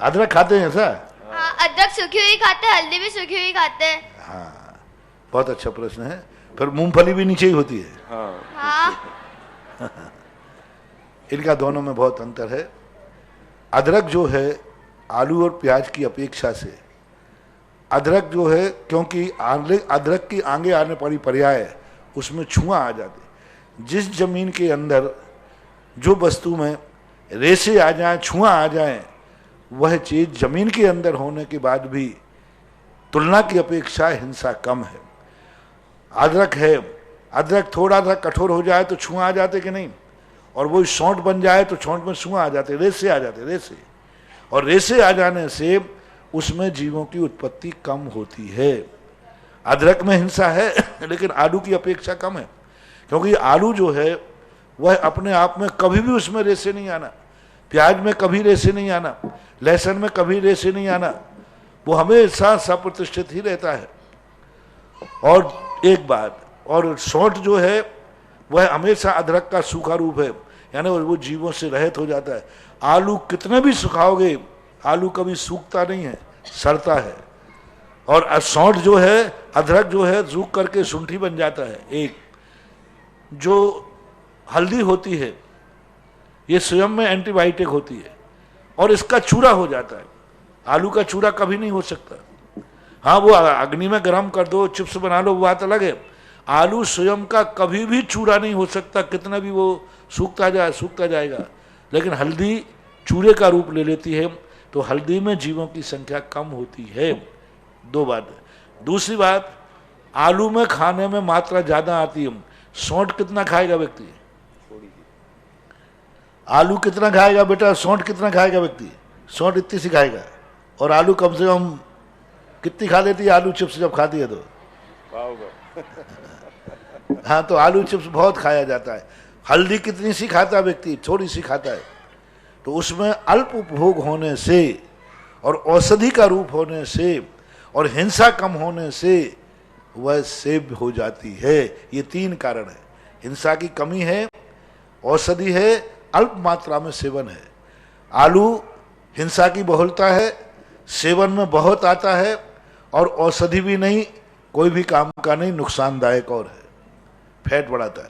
अदरक खाते हैं ऐसा? हाँ, अदरक सूखी हुई खाते हैं, हल्दी भी सूखी हुई खाते हैं। हाँ, बहुत अच्छा प्रश्न है। फिर मूंगफली भी नीचे ही होती है। हाँ। इनका दोनों में बहुत अंतर है। अदरक जो है आलू और प्याज की अपेक्षा से, अदरक जो है, क्योंकि अदरक की आगे आने वाली पर्याय है, उसमें छुआ आ जाते। जिस जमीन के अंदर जो वस्तु में रेसे आ जाए, छुआ आ जाए, वह चीज जमीन के अंदर होने के बाद भी तुलना की अपेक्षा हिंसा कम है। अदरक है, अदरक थोड़ा सा कठोर हो जाए तो छुआ आ जाते कि नहीं, और वो सौंठ बन जाए तो सौंठ में छुआ आ जाते, रेसे आ जाते, रेसे। और रेसे आ जाने से उसमें जीवों की उत्पत्ति कम होती है। अदरक में हिंसा है लेकिन आलू की अपेक्षा कम है, क्योंकि आलू जो है वह अपने आप में कभी भी उसमें रेसे नहीं आना, प्याज में कभी रेसे नहीं आना, लहसुन में कभी रेसे नहीं आना, वो हमेशा सप्रतिष्ठित ही रहता है। और एक बात, और सौंठ जो है वह हमेशा अदरक का सूखा रूप है, यानी वो जीवों से रहित हो जाता है। आलू कितने भी सुखाओगे, आलू कभी सूखता नहीं है, सड़ता है। और सौंठ जो है, अदरक जो है, सूख करके शुंठी बन जाता है। एक जो हल्दी होती है, ये स्वयं में एंटीबायोटिक होती है और इसका चूरा हो जाता है। आलू का चूरा कभी नहीं हो सकता। हाँ, वो अग्नि में गर्म कर दो, चिप्स बना लो, वो बात अलग है। आलू स्वयं का कभी भी चूरा नहीं हो सकता, कितना भी वो सूखता जाएगा। लेकिन हल्दी चूरे का रूप ले लेती है, तो हल्दी में जीवों की संख्या कम होती है। दो बात। दूसरी बात, आलू में खाने में मात्रा ज्यादा आती है। सौंठ कितना खाएगा व्यक्ति? आलू कितना खाएगा बेटा? सौंठ कितना खाएगा व्यक्ति? सौंठ इतनी सी खाएगा, और आलू कम से कम कितनी खा लेती है? आलू चिप्स जब खाती है तो हाँ, तो आलू चिप्स बहुत खाया जाता है। हल्दी कितनी सी खाता है व्यक्ति? थोड़ी सी खाता है। तो उसमें अल्प उपभोग होने से और औषधि का रूप होने से और हिंसा कम होने से वह सेव हो जाती है। ये 3 कारण है। हिंसा की कमी है, औषधि है, अल्प मात्रा में सेवन है। आलू हिंसा की बहुलता है, सेवन में बहुत आता है, और औषधि भी नहीं, कोई भी काम का नहीं, नुकसानदायक और है, फैट बढ़ाता है।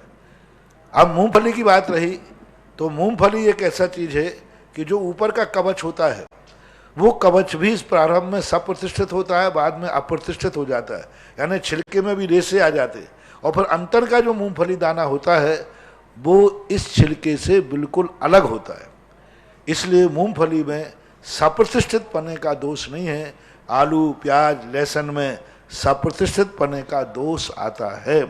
अब मूंगफली की बात रही, तो मूंगफली एक ऐसा चीज है कि जो ऊपर का कवच होता है, वो कवच भी इस प्रारंभ में सप्रतिष्ठित होता है, बाद में अप्रतिष्ठित हो जाता है, यानी छिलके में भी रेसे आ जाते, और फिर अंतर का जो मूंगफली दाना होता है वो इस छिलके से बिल्कुल अलग होता है। इसलिए मूंगफली में सप्रतिष्ठित पने का दोष नहीं है। आलू, प्याज, लहसुन में सप्रतिष्ठित पने का दोष आता है।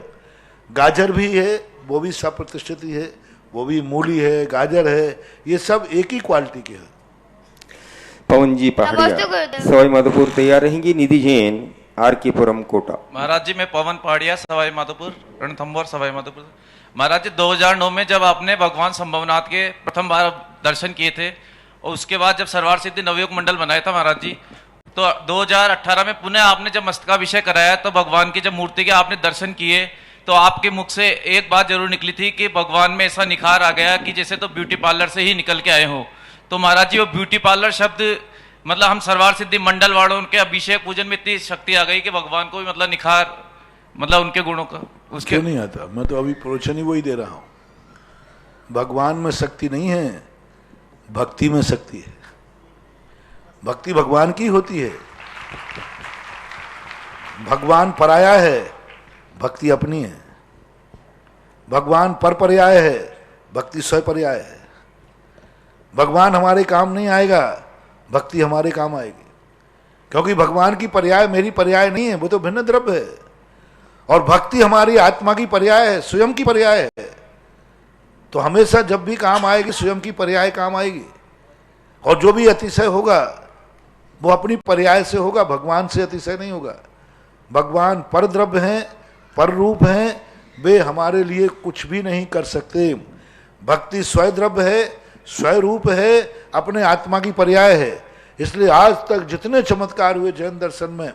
गाजर भी है, वो भी सप्रतिष्ठित ही है, वो भी मूली है, गाजर है, ये सब एक ही क्वालिटी के हैं। पवन जी पहाड़िया सवाई माधोपुर तैयार रहेंगी। निधि जैन RK पुरम कोटा। महाराज जी, मैं पवन पहाड़िया सवाई माधोपुर रणथंबोर सवाई माधोपुर। महाराज जी, 2009 में जब आपने भगवान संभवनाथ के प्रथम बार दर्शन किए थे, और उसके बाद जब सरवार सिद्धि नवयोग मंडल बनाया था महाराज जी, तो 2018 में पुनः आपने जब मस्तकाभिषेक कराया, तो भगवान की जब मूर्ति के आपने दर्शन किए, तो आपके मुख से एक बात जरूर निकली थी कि भगवान में ऐसा निखार आ गया कि जैसे तो ब्यूटी पार्लर से ही निकल के आए हो। तो महाराज जी, वो ब्यूटी पार्लर शब्द, मतलब हम सरवार सिद्धि मंडल वालों, उनके अभिषेक पूजन में इतनी शक्ति आ गई कि भगवान को भी मतलब निखार, मतलब उनके गुणों का उसके क्यों नहीं आता? मैं तो अभी प्रवचन ही वही दे रहा हूं। भगवान में शक्ति नहीं है, भक्ति में शक्ति है। भक्ति भगवान की होती है। भगवान पराया है, भक्ति अपनी है। भगवान पर पर्याय है, भक्ति स्वयं पर्याय है। भगवान हमारे काम नहीं आएगा, भक्ति हमारे काम आएगी। क्योंकि भगवान की पर्याय मेरी पर्याय नहीं है, वो तो भिन्न द्रव्य है। और भक्ति हमारी आत्मा की पर्याय है, स्वयं की पर्याय है। तो हमेशा जब भी काम आएगी स्वयं की पर्याय काम आएगी। और जो भी अतिशय होगा वो अपनी पर्याय से होगा, भगवान से अतिशय नहीं होगा। भगवान पर द्रव्य हैं, पर रूप हैं, वे हमारे लिए कुछ भी नहीं कर सकते। भक्ति स्वयं द्रव्य है, स्वयं रूप है, अपने आत्मा की पर्याय है। इसलिए आज तक जितने चमत्कार हुए जैन दर्शन में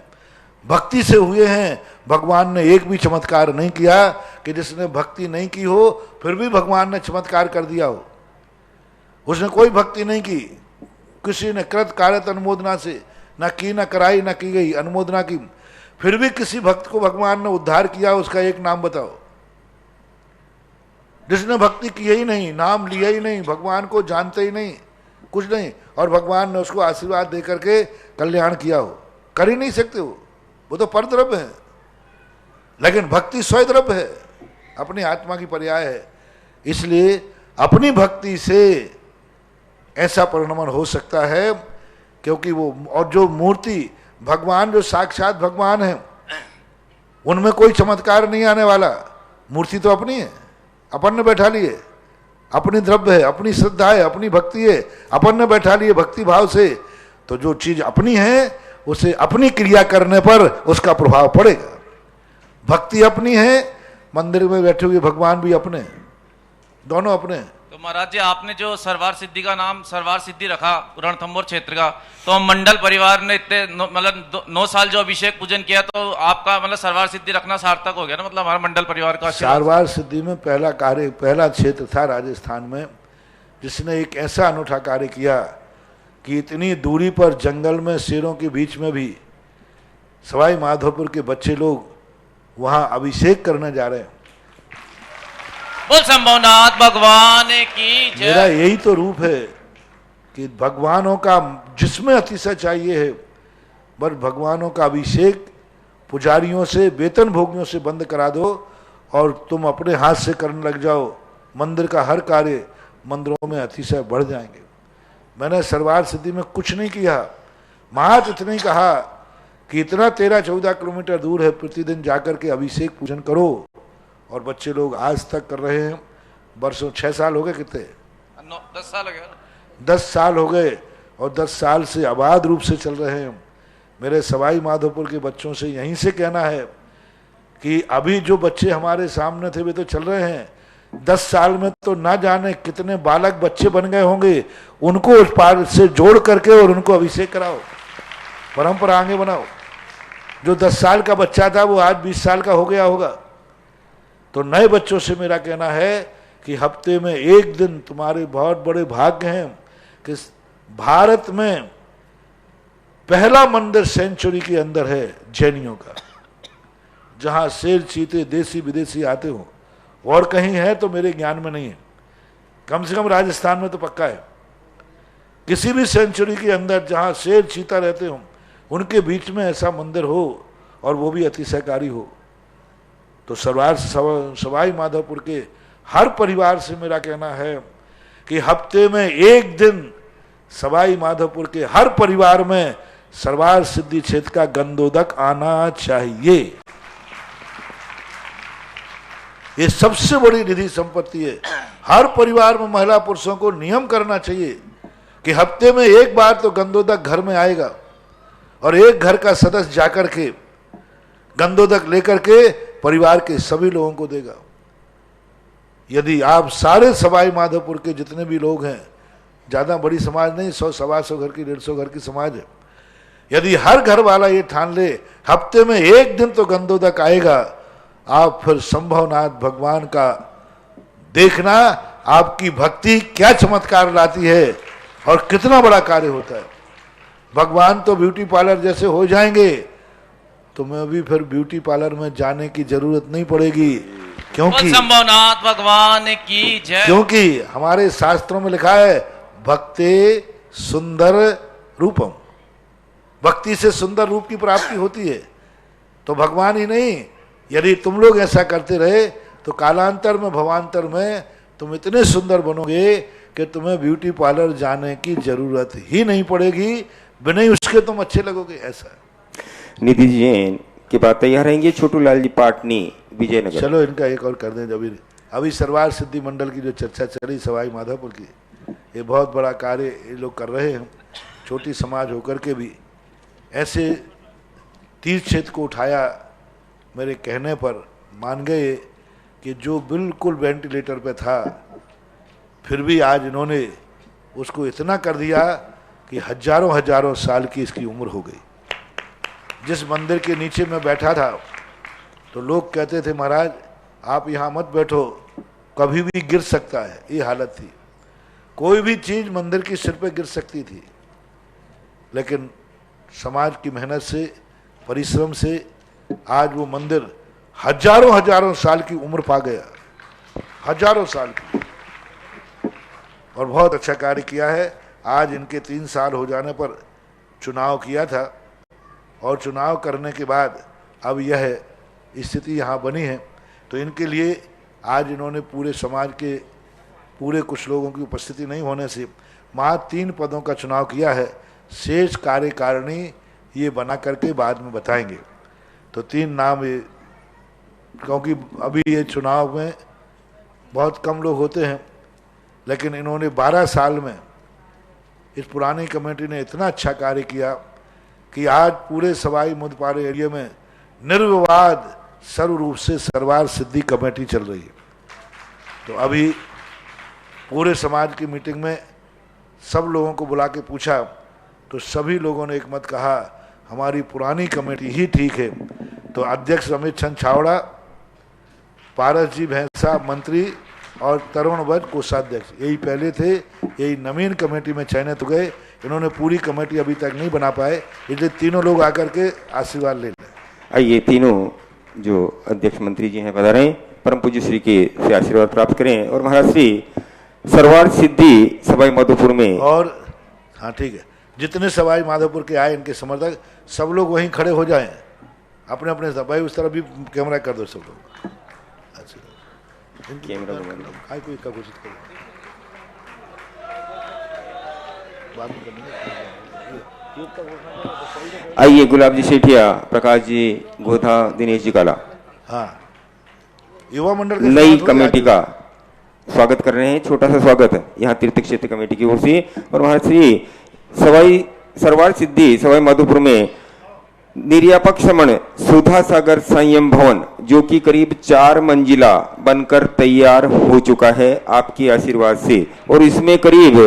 भक्ति से हुए हैं, भगवान ने एक भी चमत्कार नहीं किया कि जिसने भक्ति नहीं की हो फिर भी भगवान ने चमत्कार कर दिया हो। उसने कोई भक्ति नहीं की, किसी ने कृत कार्यत अनुमोदना से न की, न कराई, न की गई अनुमोदना की, फिर भी किसी भक्त को भगवान ने उद्धार किया, उसका एक नाम बताओ। जिसने भक्ति की ही नहीं, नाम लिया ही नहीं, भगवान को जानते ही नहीं, कुछ नहीं, और भगवान ने उसको आशीर्वाद दे करके कल्याण किया हो, कर ही नहीं सकते हो। वो तो पर द्रव्य है। लेकिन भक्ति स्वयं द्रव्य है, अपनी आत्मा की पर्याय है। इसलिए अपनी भक्ति से ऐसा परिणमन हो सकता है, क्योंकि वो और जो मूर्ति भगवान, जो साक्षात भगवान है, उनमें कोई चमत्कार नहीं आने वाला। मूर्ति तो अपनी है, अपन ने बैठा लिए, अपनी द्रव्य है, अपनी श्रद्धा है, अपनी भक्ति है, अपन ने बैठा लिए भक्ति भाव से। तो जो चीज अपनी है उसे अपनी क्रिया करने पर उसका प्रभाव पड़ेगा। भक्ति अपनी है, मंदिर में बैठे हुए भगवान भी अपने, दोनों अपने। तो महाराज जी, आपने जो सरवार सिद्धि का नाम सरवार सिद्धि रखा रणथंभौर क्षेत्र का, तो हम मंडल परिवार ने इतने मतलब 9 साल जो अभिषेक पूजन किया, तो आपका मतलब सरवार सिद्धि रखना सार्थक हो गया ना, मतलब हमारा मंडल परिवार का। सरवार सिद्धि में पहला कार्य, पहला क्षेत्र था राजस्थान में जिसने एक ऐसा अनूठा कार्य किया कि इतनी दूरी पर जंगल में शेरों के बीच में भी सवाई माधोपुर के बच्चे लोग वहां अभिषेक करने जा रहे हैं। बोल संभवनाथ भगवान की जय। मेरा यही तो रूप है कि भगवानों का जिसमें अतिशय चाहिए है, बस भगवानों का अभिषेक पुजारियों से, वेतन भोगियों से बंद करा दो और तुम अपने हाथ से करने लग जाओ। मंदिर का हर कार्य मंदिरों में अतिशय बढ़ जाएंगे। मैंने सरवार सिद्धि में कुछ नहीं किया, मात्र इतना ही कहा कि इतना 13-14 किलोमीटर दूर है, प्रतिदिन जाकर के अभिषेक पूजन करो। और बच्चे लोग आज तक कर रहे हैं, वर्षों 6 साल हो गए, कितने 10 साल हो गए, 10 साल हो गए, और 10 साल से आबाद रूप से चल रहे हैं। मेरे सवाई माधोपुर के बच्चों से यहीं से कहना है कि अभी जो बच्चे हमारे सामने थे वे तो चल रहे हैं, 10 साल में तो ना जाने कितने बालक बच्चे बन गए होंगे। उनको उस पार से जोड़ करके और उनको अभिषेक कराओ, परंपरा आगे बनाओ। जो 10 साल का बच्चा था वो आज 20 साल का हो गया होगा। तो नए बच्चों से मेरा कहना है कि हफ्ते में एक दिन तुम्हारे बहुत बड़े भाग्य हैं कि भारत में पहला मंदिर सेंचुरी के अंदर है जैनियों का, जहां शेर चीते देसी विदेशी आते हो। और कहीं है तो मेरे ज्ञान में नहीं है, कम से कम राजस्थान में तो पक्का है। किसी भी सेंचुरी के अंदर जहां शेर चीता रहते हो उनके बीच में ऐसा मंदिर हो और वो भी अतिशयकारी हो। तो सवाई माधोपुर के हर परिवार से मेरा कहना है कि हफ्ते में एक दिन सवाई माधोपुर के हर परिवार में सरवार सिद्धि क्षेत्र का गंधोदक आना चाहिए। ये सबसे बड़ी निधि संपत्ति है। हर परिवार में महिला पुरुषों को नियम करना चाहिए कि हफ्ते में एक बार तो गंधोदक घर में आएगा और एक घर का सदस्य जाकर के गंधोदक लेकर के परिवार के सभी लोगों को देगा। यदि आप सारे सवाई माधोपुर के जितने भी लोग हैं, ज़्यादा बड़ी समाज नहीं, 100-125 घर की 150 घर की समाज है, यदि हर घर वाला ये ठान ले हफ्ते में एक दिन तो गंधोदक आएगा, आप फिर संभवनाथ भगवान का देखना आपकी भक्ति क्या चमत्कार लाती है और कितना बड़ा कार्य होता है। भगवान तो ब्यूटी पार्लर जैसे हो जाएंगे तो मैं भी फिर ब्यूटी पार्लर में जाने की जरूरत नहीं पड़ेगी, क्योंकि संभवनाथ भगवान की जय। क्योंकि हमारे शास्त्रों में लिखा है भक्ते सुंदर रूपम, भक्ति से सुंदर रूप की प्राप्ति होती है। तो भगवान ही नहीं, यदि तुम लोग ऐसा करते रहे तो कालांतर में भवांतर में तुम इतने सुंदर बनोगे कि तुम्हें ब्यूटी पार्लर जाने की जरूरत ही नहीं पड़ेगी, बिना ही उसके तुम अच्छे लगोगे। ऐसा निधि जैन के बाद तैयार रहेंगे छोटू लाल जी पाटनी विजयनगर। चलो इनका एक और कर दें। जब अभी सरवार सिद्धि मंडल की जो चर्चा चली सवाई माधोपुर की, ये बहुत बड़ा कार्य ये लोग कर रहे हैं। छोटी समाज होकर के भी ऐसे तीर्थ क्षेत्र को उठाया, मेरे कहने पर मान गए कि जो बिल्कुल वेंटिलेटर पे था, फिर भी आज इन्होंने उसको इतना कर दिया कि हजारों हजारों साल की इसकी उम्र हो गई। जिस मंदिर के नीचे मैं बैठा था तो लोग कहते थे महाराज आप यहाँ मत बैठो, कभी भी गिर सकता है, ये हालत थी। कोई भी चीज मंदिर की सिर पे गिर सकती थी, लेकिन समाज की मेहनत से, परिश्रम से आज वो मंदिर हजारों हजारों साल की उम्र पा गया, हजारों साल की, और बहुत अच्छा कार्य किया है। आज इनके 3 साल हो जाने पर चुनाव किया था, और चुनाव करने के बाद अब यह स्थिति यहाँ बनी है। तो इनके लिए आज इन्होंने पूरे समाज के पूरे कुछ लोगों की उपस्थिति नहीं होने से मात्र 3 पदों का चुनाव किया है। शेष कार्यकारिणी ये बना करके बाद में बताएंगे। तो 3 नाम ये, क्योंकि अभी ये चुनाव में बहुत कम लोग होते हैं, लेकिन इन्होंने 12 साल में इस पुरानी कमेटी ने इतना अच्छा कार्य किया कि आज पूरे सवाई मुदपारे एरिया में निर्विवाद सर्व रूप से सरवार सिद्धि कमेटी चल रही है। तो अभी पूरे समाज की मीटिंग में सब लोगों को बुला के पूछा तो सभी लोगों ने एक मत कहा हमारी पुरानी कमेटी ही ठीक है। तो अध्यक्ष अमित चंद छावड़ा, पारस जी भैंसा मंत्री और तरुण वैद कोषाध्यक्ष, यही पहले थे, यही नवीन कमेटी में चयनित हो गए। इन्होंने पूरी कमेटी अभी तक नहीं बना पाए, इसलिए तीनों लोग आकर के आशीर्वाद ले लें। आइए तीनों जो अध्यक्ष मंत्री जी हैं पधारें, परम पूज्य श्री के से आशीर्वाद प्राप्त करें। और महाराज श्री सरवार सिद्धि सवाई माधोपुर में, और हाँ ठीक है, जितने सवाई माधोपुर के आए इनके समर्थक सब लोग वहीं खड़े हो जाएं, अपने अपने भाई उस तरफ भी कैमरा कर दो सब लोग। अच्छा कैमरा काय कोई का घोषित करो, बाद में करेंगे। आइए गुलाब जी सेठिया, प्रकाश जी गोधा, दिनेश जी काला, हाँ युवा मंडल नई कमेटी का स्वागत कर रहे हैं। छोटा सा स्वागत है यहाँ तीर्थ क्षेत्र कमेटी की ओर से। और महाराज श्री सरवार सिद्धि सवाई माधोपुर में निर्यापक समण सुधा सागर संयम भवन, जो कि करीब 4 मंजिला बनकर तैयार हो चुका है आपके आशीर्वाद से, और इसमें करीब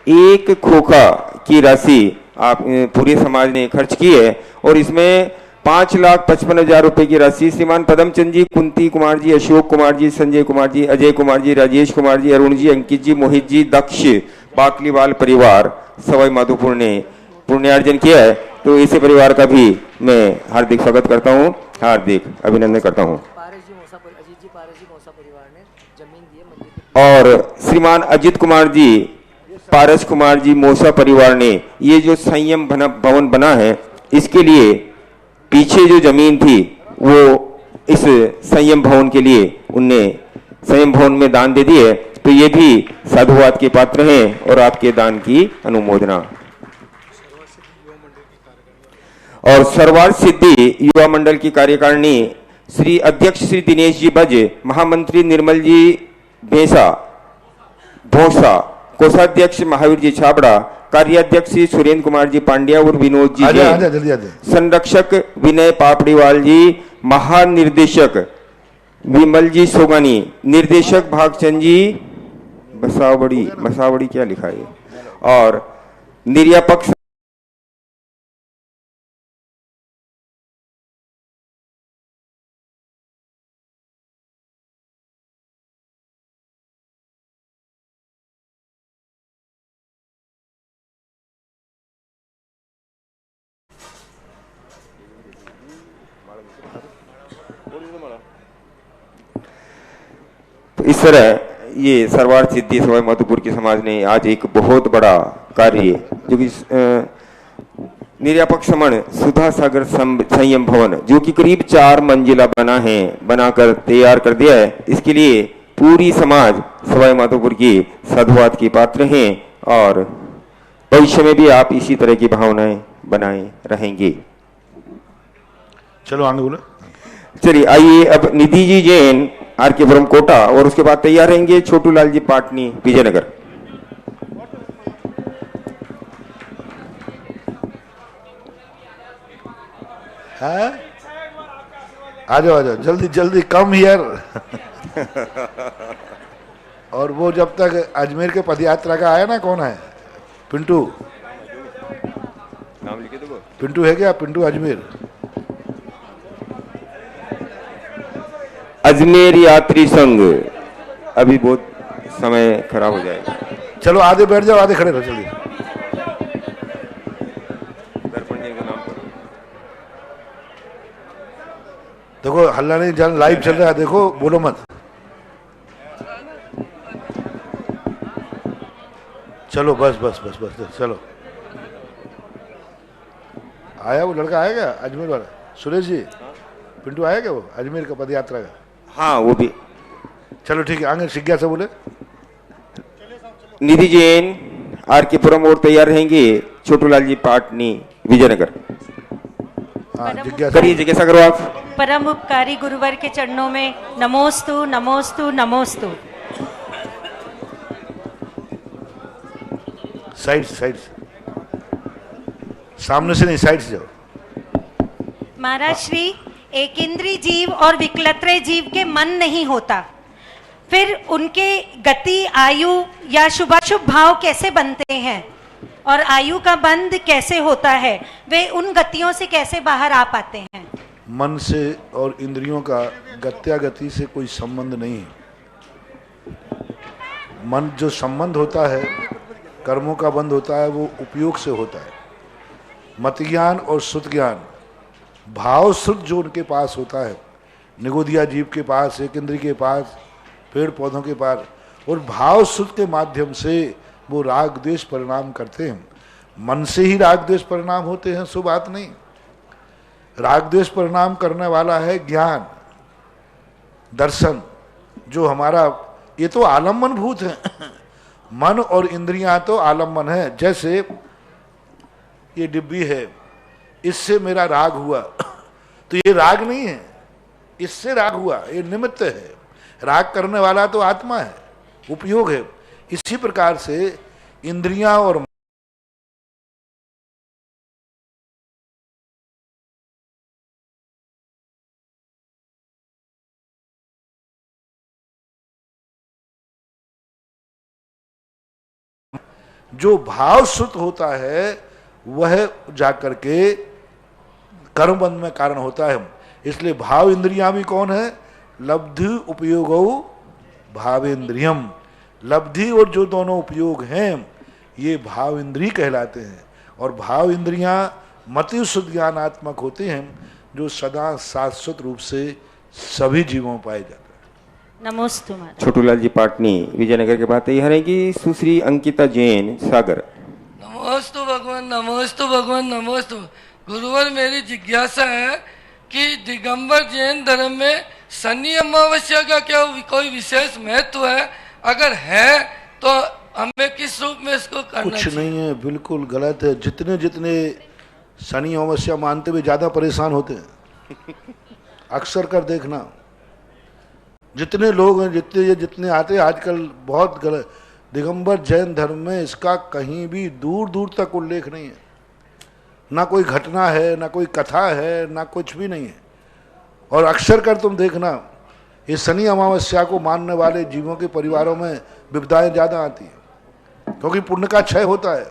1 खोखा की राशि आप पूरे समाज ने खर्च की है। और इसमें 5,55,000 रुपए की राशि श्रीमान पदमचंद जी, कुंती कुमार जी, अशोक कुमार जी, संजय कुमार जी, अजय कुमार जी, राजेश कुमार जी, अरुण जी, अंकित जी, मोहित जी, दक्ष बाकलीवाल परिवार सवाई माधोपुर ने पुण्यार्जन किया है। तो ऐसे परिवार का भी मैं हार्दिक स्वागत करता हूँ, हार्दिक अभिनंदन करता हूँ। और श्रीमान अजित कुमार जी, पारस कुमार जी मौसा परिवार ने ये जो संयम भवन बना है, इसके लिए पीछे जो जमीन थी वो इस संयम भवन के लिए उनने संयम भवन में दान दे दी है। तो ये भी साधुवाद के पात्र हैं और आपके दान की अनुमोदना। और सरवार सिद्धि युवा मंडल की कार्यकारिणी श्री अध्यक्ष श्री दिनेश जी बज, महामंत्री निर्मल जी भोसा, कोषाध्यक्ष महावीर जी छाबड़ा, कार्याध्यक्ष श्री सुरेंद्र कुमार जी पांड्या और विनोद जी, संरक्षक विनय पापड़ीवाल जी, महानिर्देशक विमल जी सोगानी, निर्देशक भागचंद जी बसावड़ी क्या लिखा है, और निर्यापक तो इस तरह ये सरवार सिद्धि सवाई माधोपुर के समाज ने आज एक बहुत बड़ा कार्य, जो कि निर्यापक समण सुधा सागर संयम भवन, जो कि करीब 4 मंजिला बनाकर तैयार कर दिया है। इसके लिए पूरी समाज सवाई माधोपुर की साधुवाद की पात्र हैं और भविष्य में भी आप इसी तरह की भावनाएं बनाए रहेंगे। चलो आगे बोलो। चलिए आइए अब निधि जी जैन आर.के. पुरम कोटा और उसके बाद तैयार रहेंगे छोटू लाल जी पाटनी विजयनगर। हाँ आ जाओ जल्दी जल्दी कम हियर। और वो जब तक अजमेर के पदयात्रा का आया ना, कौन है? पिंटू, नाम लिखे दो। पिंटू है क्या? पिंटू अजमेर। अजमेर यात्री संघ, अभी बहुत समय खराब हो जाएगा। चलो आधे बैठ जाओ, आधे खड़े रहो जल्दी। दर्पण जी का नाम करो। देखो हल्ला नहीं, जल लाइव चल रहा है, देखो बोलो मत। चलो बस बस बस बस चलो। आया वो लड़का, आया क्या अजमेर वाला? सुरेश जी, पिंटू आया क्या वो अजमेर का पदयात्रा का? हाँ वो भी। चलो ठीक है, आगे शिज्ञा से बोले। निधि जैन आर.के. पुरम और तैयार रहेंगे छोटू लाल जी पाटनी विजयनगर। हाँ जिज्ञासा करिए जिज्ञासा करो आप। परम उपकारी गुरुवर के चरणों में नमोस्तु नमोस्तु नमोस्तु। साइड साइड, सामने से नहीं, साइड से जाओ। महाराज श्री, एक इंद्रिय जीव और विकलत्रय जीव के मन नहीं होता, फिर उनके गति, आयु या शुभाशुभ भाव कैसे बनते हैं और आयु का बंध कैसे होता है? वे उन गतियों से कैसे बाहर आ पाते हैं? मन से और इंद्रियों का गत्यागति से कोई संबंध नहीं है। मन जो संबंध होता है, कर्मों का बंध होता है, वो उपयोग से होता है। मत ज्ञान और श्रुत ज्ञान, भाव श्रुत जो उनके पास होता है, निगोदिया जीव के पास, एक इंद्रिय के पास, पेड़ पौधों के पास, और भाव श्रुत के माध्यम से वो राग द्वेष परिणाम करते हैं। मन से ही राग द्वेष परिणाम होते हैं, सो बात नहीं। राग द्वेष परिणाम करने वाला है ज्ञान, दर्शन, जो हमारा, ये तो आलम्बन भूत है। मन और इंद्रियां तो आलम्बन है। जैसे ये डिब्बी है, इससे मेरा राग हुआ, तो ये राग नहीं है, इससे राग हुआ, ये निमित्त है। राग करने वाला तो आत्मा है, उपयोग है। इसी प्रकार से इंद्रियां और जो भाव श्रुत होता है वह जाकर के कर्मबंध में कारण होता है। इसलिए भाव इंद्रियां भी कौन है? लब्धि उपयोगो भावेंद्रियम। लब्धि और जो दोनों उपयोग हैं ये भाव इंद्रिय कहलाते हैं। और भाव इंद्रियां मति शुद्ध ज्ञानात्मक होते हैं, जो सदा शाश्वत रूप से सभी जीवों में पाए जाते हैं। नमोस्तु महाराज। छोटू लाल जी पाटनी विजयनगर के बाद तैयार रहेंगी सुश्री अंकिता जैन सागर। नमोस्तु भगवान, नमोस्तु भगवान, नमोस्तु गुरुवर। मेरी जिज्ञासा है कि दिगंबर जैन धर्म में शनि अमावस्या का क्या कोई विशेष महत्व है? अगर है तो हमें किस रूप में इसको करना कुछ चाहिए? नहीं है, बिल्कुल गलत है। जितने जितने शनि अमावस्या मानते हुए ज्यादा परेशान होते हैं। अक्सर कर देखना, जितने लोग हैं, जितने आते हैं आजकल, बहुत गलत। दिगंबर जैन धर्म में इसका कहीं भी दूर दूर तक उल्लेख नहीं है। ना कोई घटना है, ना कोई कथा है, ना कुछ भी नहीं है। और अक्सर कर तुम देखना, ये शनि अमावस्या को मानने वाले जीवों के परिवारों में विपदाएं ज़्यादा आती हैं, क्योंकि पुण्य का क्षय होता है।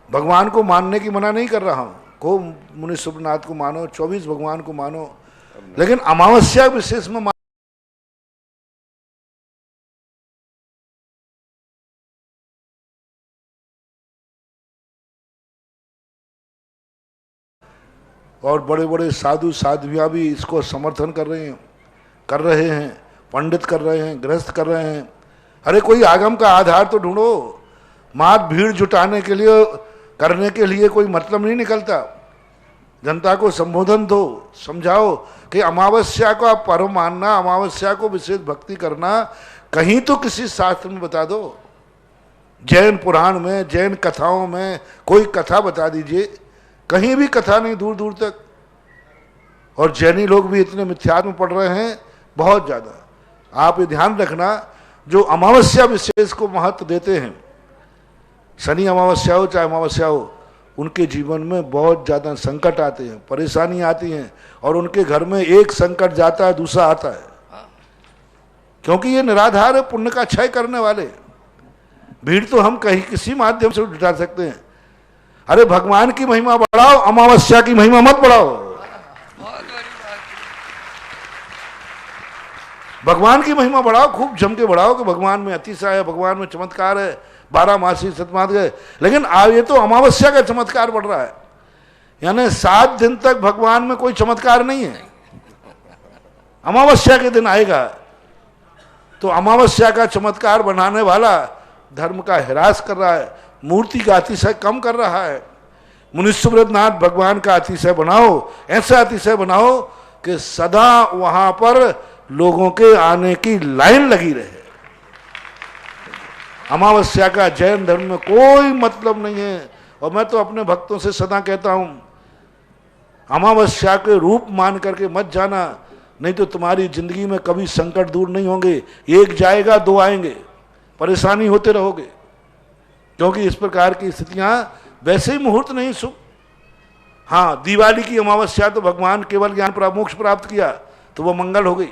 भगवान को मानने की मना नहीं कर रहा हूँ, को मुनि सुब्रनाथ को मानो, 24 भगवान को मानो, लेकिन अमावस्या विशेष में और बड़े बड़े साधु साध्वियाँ भी इसको समर्थन कर रहे हैं, पंडित कर रहे हैं, गृहस्थ कर रहे हैं। अरे कोई आगम का आधार तो ढूंढो। मात भीड़ जुटाने के लिए करने के लिए कोई मतलब नहीं निकलता। जनता को संबोधन दो, समझाओ कि अमावस्या को आप पर्व मानना, अमावस्या को विशेष भक्ति करना, कहीं तो किसी शास्त्र में बता दो। जैन पुराण में, जैन कथाओं में कोई कथा बता दीजिए, कहीं भी कथा नहीं दूर दूर तक। और जैनी लोग भी इतने मिथ्यात्व में पड़ रहे हैं बहुत ज़्यादा। आप ये ध्यान रखना, जो अमावस्या विशेष को महत्व देते हैं, शनि अमावस्या हो चाहे अमावस्या हो, उनके जीवन में बहुत ज़्यादा संकट आते हैं, परेशानी आती हैं, और उनके घर में एक संकट जाता है दूसरा आता है, क्योंकि ये निराधार है, पुण्य का क्षय करने वाले। भीड़ तो हम कहीं किसी माध्यम से जुटा सकते हैं। अरे भगवान की महिमा बढ़ाओ, अमावस्या की महिमा मत बढ़ाओ। भगवान की महिमा बढ़ाओ, खूब जम के बढ़ाओ कि भगवान में अतिशय है, भगवान में चमत्कार है, 12 मासी सतमात गए। लेकिन ये तो अमावस्या का चमत्कार बढ़ रहा है, यानी 7 दिन तक भगवान में कोई चमत्कार नहीं है। अमावस्या के दिन आएगा तो अमावस्या का चमत्कार बनाने वाला धर्म का ह्रास कर रहा है, मूर्ति का अतिशय कम कर रहा है। मुनिष्यव्रतनाथ भगवान का अतिशय बनाओ, ऐसा अतिशय बनाओ कि सदा वहां पर लोगों के आने की लाइन लगी रहे। अमावस्या का जैन धर्म में कोई मतलब नहीं है। और मैं तो अपने भक्तों से सदा कहता हूं, अमावस्या के रूप मान करके मत जाना, नहीं तो तुम्हारी जिंदगी में कभी संकट दूर नहीं होंगे। एक जाएगा 2 आएंगे, परेशानी होते रहोगे, क्योंकि इस प्रकार की स्थितियां वैसे ही मुहूर्त नहीं शुभ। हाँ, दिवाली की अमावस्या तो भगवान केवल ज्ञान प्राप्त, मोक्ष प्राप्त किया तो वो मंगल हो गई।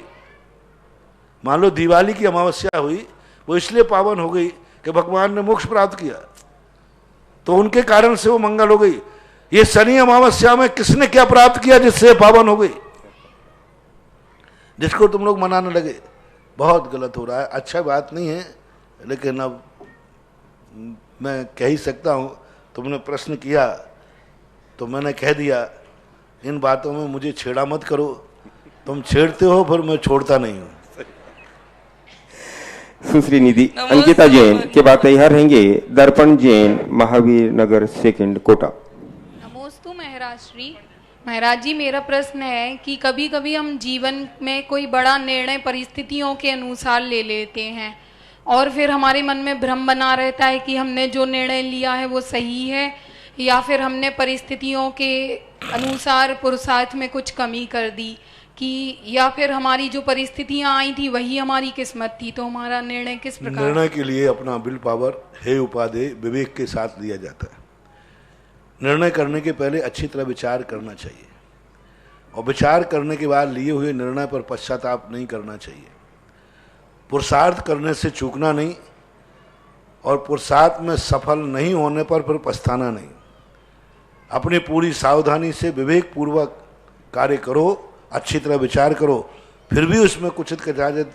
मान लो दिवाली की अमावस्या हुई, वो इसलिए पावन हो गई कि भगवान ने मोक्ष प्राप्त किया, तो उनके कारण से वो मंगल हो गई। ये शनि अमावस्या में किसने क्या प्राप्त किया जिससे पावन हो गई? जिसको तुम लोग मनाने लगे, बहुत गलत हो रहा है, अच्छा बात नहीं है। लेकिन अब मैं कह ही सकता हूँ, तुमने प्रश्न किया तो मैंने कह दिया। इन बातों में मुझे छेड़ा मत करो, तुम छेड़ते हो फिर मैं छोड़ता नहीं हूँ। सुश्री निधि अंकिता जैन के बाद तैयार रहेंगे दर्पण जैन, महावीर नगर 2 कोटा। नमोस्तु महाराज श्री। महाराज जी, मेरा प्रश्न है कि कभी कभी हम जीवन में कोई बड़ा निर्णय परिस्थितियों के अनुसार ले लेते हैं और फिर हमारे मन में भ्रम बना रहता है कि हमने जो निर्णय लिया है वो सही है, या फिर हमने परिस्थितियों के अनुसार पुरुषार्थ में कुछ कमी कर दी, कि या फिर हमारी जो परिस्थितियां आई थी वही हमारी किस्मत थी, तो हमारा निर्णय किस प्रकार? निर्णय के लिए अपना विल पावर है उपादेय विवेक के साथ लिया जाता है। निर्णय करने के पहले अच्छी तरह विचार करना चाहिए, और विचार करने के बाद लिए हुए निर्णय पर पश्चाताप नहीं करना चाहिए। पुरुषार्थ करने से चूकना नहीं, और पुरुषार्थ में सफल नहीं होने पर फिर पछताना नहीं। अपनी पूरी सावधानी से विवेक पूर्वक कार्य करो, अच्छी तरह विचार करो, फिर भी उसमें कुछ कजाजत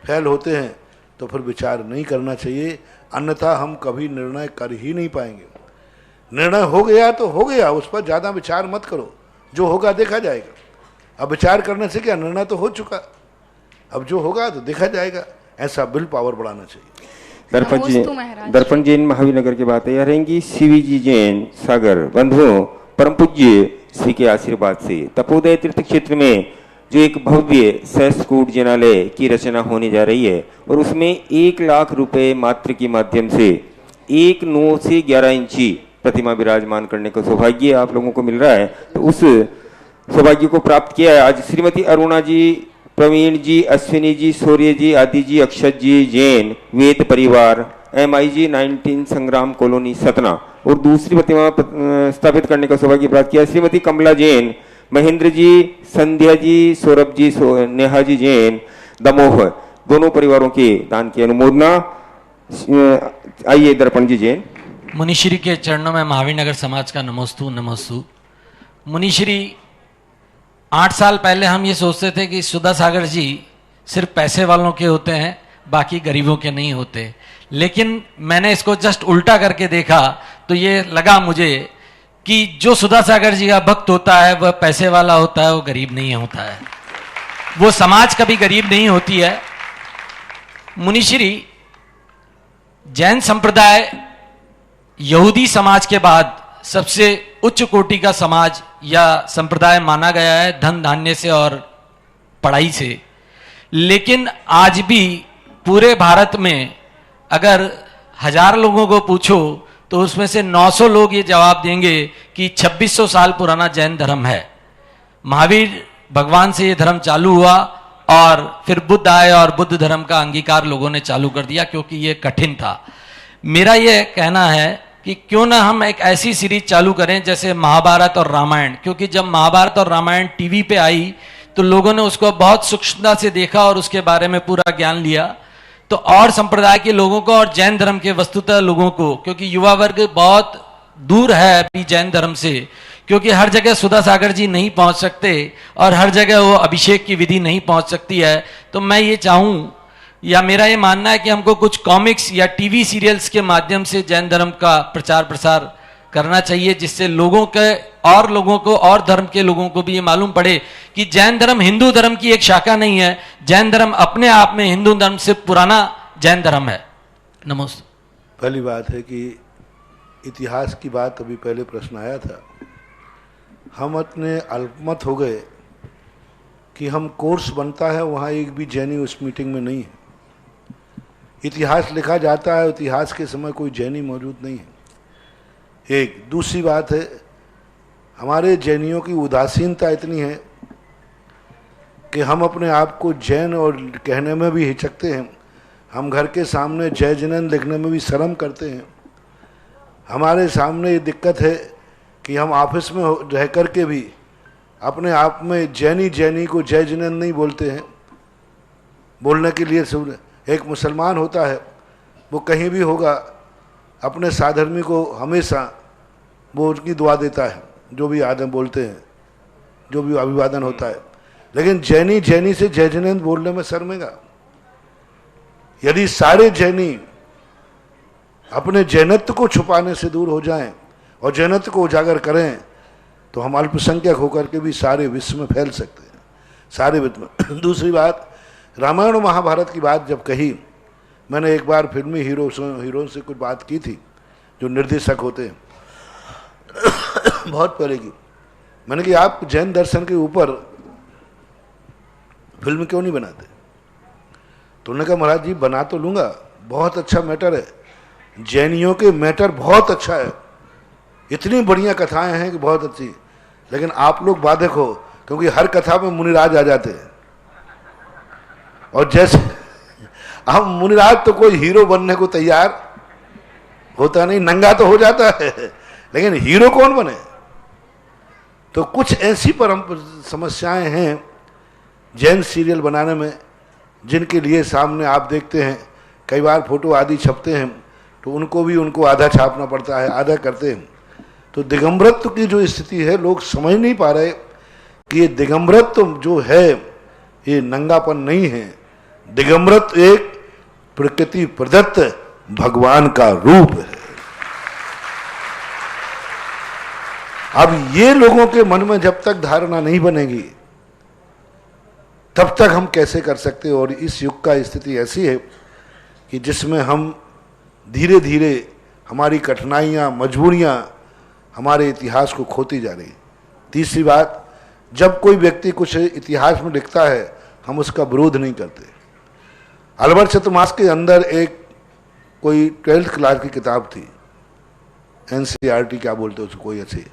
फैल होते हैं तो फिर विचार नहीं करना चाहिए, अन्यथा हम कभी निर्णय कर ही नहीं पाएंगे। निर्णय हो गया तो हो गया, उस पर ज़्यादा विचार मत करो, जो होगा देखा जाएगा। अब विचार करने से क्या, निर्णय तो हो चुका, अब जो होगा तो देखा जाएगा। ऐसा विल पावर बढ़ाना चाहिए। दर्पण जैन महावीर नगर की बात तैयार रहेंगी सीवीजी जैन सागर। बंधुओं, परम पूज्य श्री के आशीर्वाद से तपोदय तीर्थ क्षेत्र में जो एक भव्य सहस्त्रकूट जिनालय की रचना होने जा रही है, और उसमें 1 लाख रुपए मात्र के माध्यम से 1 9 से 11 इंची प्रतिमा विराजमान करने का सौभाग्य आप लोगों को मिल रहा है। तो उस सौभाग्य को प्राप्त किया है आज श्रीमती अरुणा जी, प्रवीण जी, अश्विनी जी, शौर्य जी, आदि जी, अक्षत जी जैन, वेद परिवार, MIG 19 संग्राम कॉलोनी सतना। और दूसरी प्रतिमा स्थापित करने का सौभाग्य प्राप्त किया श्रीमती कमला जैन, महेंद्र जी, संध्या जी, सौरभ जी, नेहा जी जैन, दमोह। दोनों परिवारों के दान की अनुमोदना। आइए दर्पण जी जैन। मुनिश्री के चरणों में महावीर नगर समाज का नमोस्तु नमोस्तु। मुनिश्री, 8 साल पहले हम ये सोचते थे कि सुधा सागर जी सिर्फ पैसे वालों के होते हैं, बाकी गरीबों के नहीं होते। लेकिन मैंने इसको जस्ट उल्टा करके देखा तो ये लगा मुझे कि जो सुधा सागर जी का भक्त होता है वह पैसे वाला होता है, वो गरीब नहीं होता है, वो समाज कभी गरीब नहीं होती है। मुनिश्री, जैन संप्रदाय यहूदी समाज के बाद सबसे उच्च कोटि का समाज या संप्रदाय माना गया है धन धान्य से और पढ़ाई से। लेकिन आज भी पूरे भारत में अगर 1000 लोगों को पूछो तो उसमें से 900 लोग ये जवाब देंगे कि 2600 साल पुराना जैन धर्म है। महावीर भगवान से ये धर्म चालू हुआ और फिर बुद्ध आए और बुद्ध धर्म का अंगीकार लोगों ने चालू कर दिया क्योंकि ये कठिन था। मेरा ये कहना है कि क्यों ना हम एक ऐसी सीरीज चालू करें जैसे महाभारत और रामायण, क्योंकि जब महाभारत और रामायण टीवी पे आई तो लोगों ने उसको बहुत सूक्ष्मता से देखा और उसके बारे में पूरा ज्ञान लिया। तो और संप्रदाय के लोगों को और जैन धर्म के वस्तुतः लोगों को, क्योंकि युवा वर्ग बहुत दूर है अभी जैन धर्म से, क्योंकि हर जगह सुधा सागर जी नहीं पहुंच सकते और हर जगह वो अभिषेक की विधि नहीं पहुंच सकती है। तो मैं ये चाहूं या मेरा ये मानना है कि हमको कुछ कॉमिक्स या टीवी सीरियल्स के माध्यम से जैन धर्म का प्रचार प्रसार करना चाहिए, जिससे लोगों के और लोगों को और धर्म के लोगों को भी ये मालूम पड़े कि जैन धर्म हिंदू धर्म की एक शाखा नहीं है। जैन धर्म अपने आप में हिंदू धर्म से पुराना जैन धर्म है। नमस्ते। पहली बात है कि इतिहास की बात अभी पहले प्रश्न आया था, हम इतने अल्पमत हो गए कि हम कोर्स बनता है वहाँ एक भी जैनी उस मीटिंग में नहीं है। इतिहास लिखा जाता है, इतिहास के समय कोई जैनी मौजूद नहीं है। एक दूसरी बात है, हमारे जैनियों की उदासीनता इतनी है कि हम अपने आप को जैन और कहने में भी हिचकते हैं। हम घर के सामने जय जिनेंद्र लिखने में भी शर्म करते हैं। हमारे सामने ये दिक्कत है कि हम ऑफिस में रह कर के भी अपने आप में जैनी को जय जिनेंद्र नहीं बोलते हैं। बोलने के लिए एक मुसलमान होता है, वो कहीं भी होगा अपने साधर्मी को हमेशा वो उनकी दुआ देता है, जो भी आदम बोलते हैं, जो भी अभिवादन होता है। लेकिन जैनी से जय जिनेंद्र बोलने में शर्मेगा। यदि सारे जैनी अपने जैनत्व को छुपाने से दूर हो जाएं और जैनत्व को उजागर करें तो हम अल्पसंख्यक होकर के भी सारे विश्व में फैल सकते हैं, सारे विश्व में। दूसरी बात, रामायण और महाभारत की बात जब कही, मैंने एक बार फिल्मी हीरो से कुछ बात की थी जो निर्देशक होते हैं बहुत पहले की। मैंने कि आप जैन दर्शन के ऊपर फिल्म क्यों नहीं बनाते? तो उन्होंने कहा महाराज जी बना तो लूंगा, बहुत अच्छा मैटर है, जैनियों के मैटर बहुत अच्छा है, इतनी बढ़िया कथाएं हैं कि बहुत अच्छी, लेकिन आप लोग बाधक हो क्योंकि हर कथा में मुनिराज आ जाते हैं। और जैसे हम मुनिराज तो कोई हीरो बनने को तैयार होता नहीं, नंगा तो हो जाता है, लेकिन हीरो कौन बने? तो कुछ ऐसी समस्याएं हैं जैन सीरियल बनाने में जिनके लिए सामने आप देखते हैं कई बार फोटो आदि छपते हैं तो उनको आधा छापना पड़ता है, आधा करते हैं। तो दिगंबरत्व की जो स्थिति है, लोग समझ नहीं पा रहे कि ये दिगंबरत्व जो है ये नंगापन नहीं है। दिगंबरत्व एक प्रकृति प्रदत्त भगवान का रूप है। अब ये लोगों के मन में जब तक धारणा नहीं बनेगी तब तक हम कैसे कर सकते हैं। और इस युग का स्थिति ऐसी है कि जिसमें हम धीरे धीरे हमारी कठिनाइयाँ, मजबूरियाँ हमारे इतिहास को खोती जा रही। तीसरी बात, जब कोई व्यक्ति कुछ इतिहास में लिखता है हम उसका विरोध नहीं करते। अल्बर्ट चतुर्मास के अंदर एक कोई 12th क्लास की किताब थी, NCERT क्या बोलते उसको, कोई अच्छी,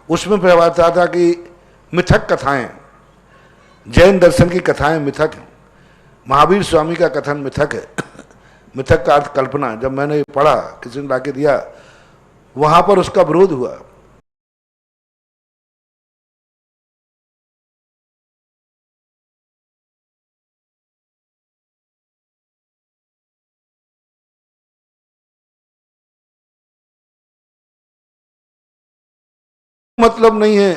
उसमें बताया था कि मिथक कथाएं, जैन दर्शन की कथाएं मिथक हैं। महावीर स्वामी का कथन मिथक है। मिथक का अर्थ कल्पना। जब मैंने ये पढ़ा, किसी ने लाके दिया, वहां पर उसका विरोध हुआ। मतलब नहीं है,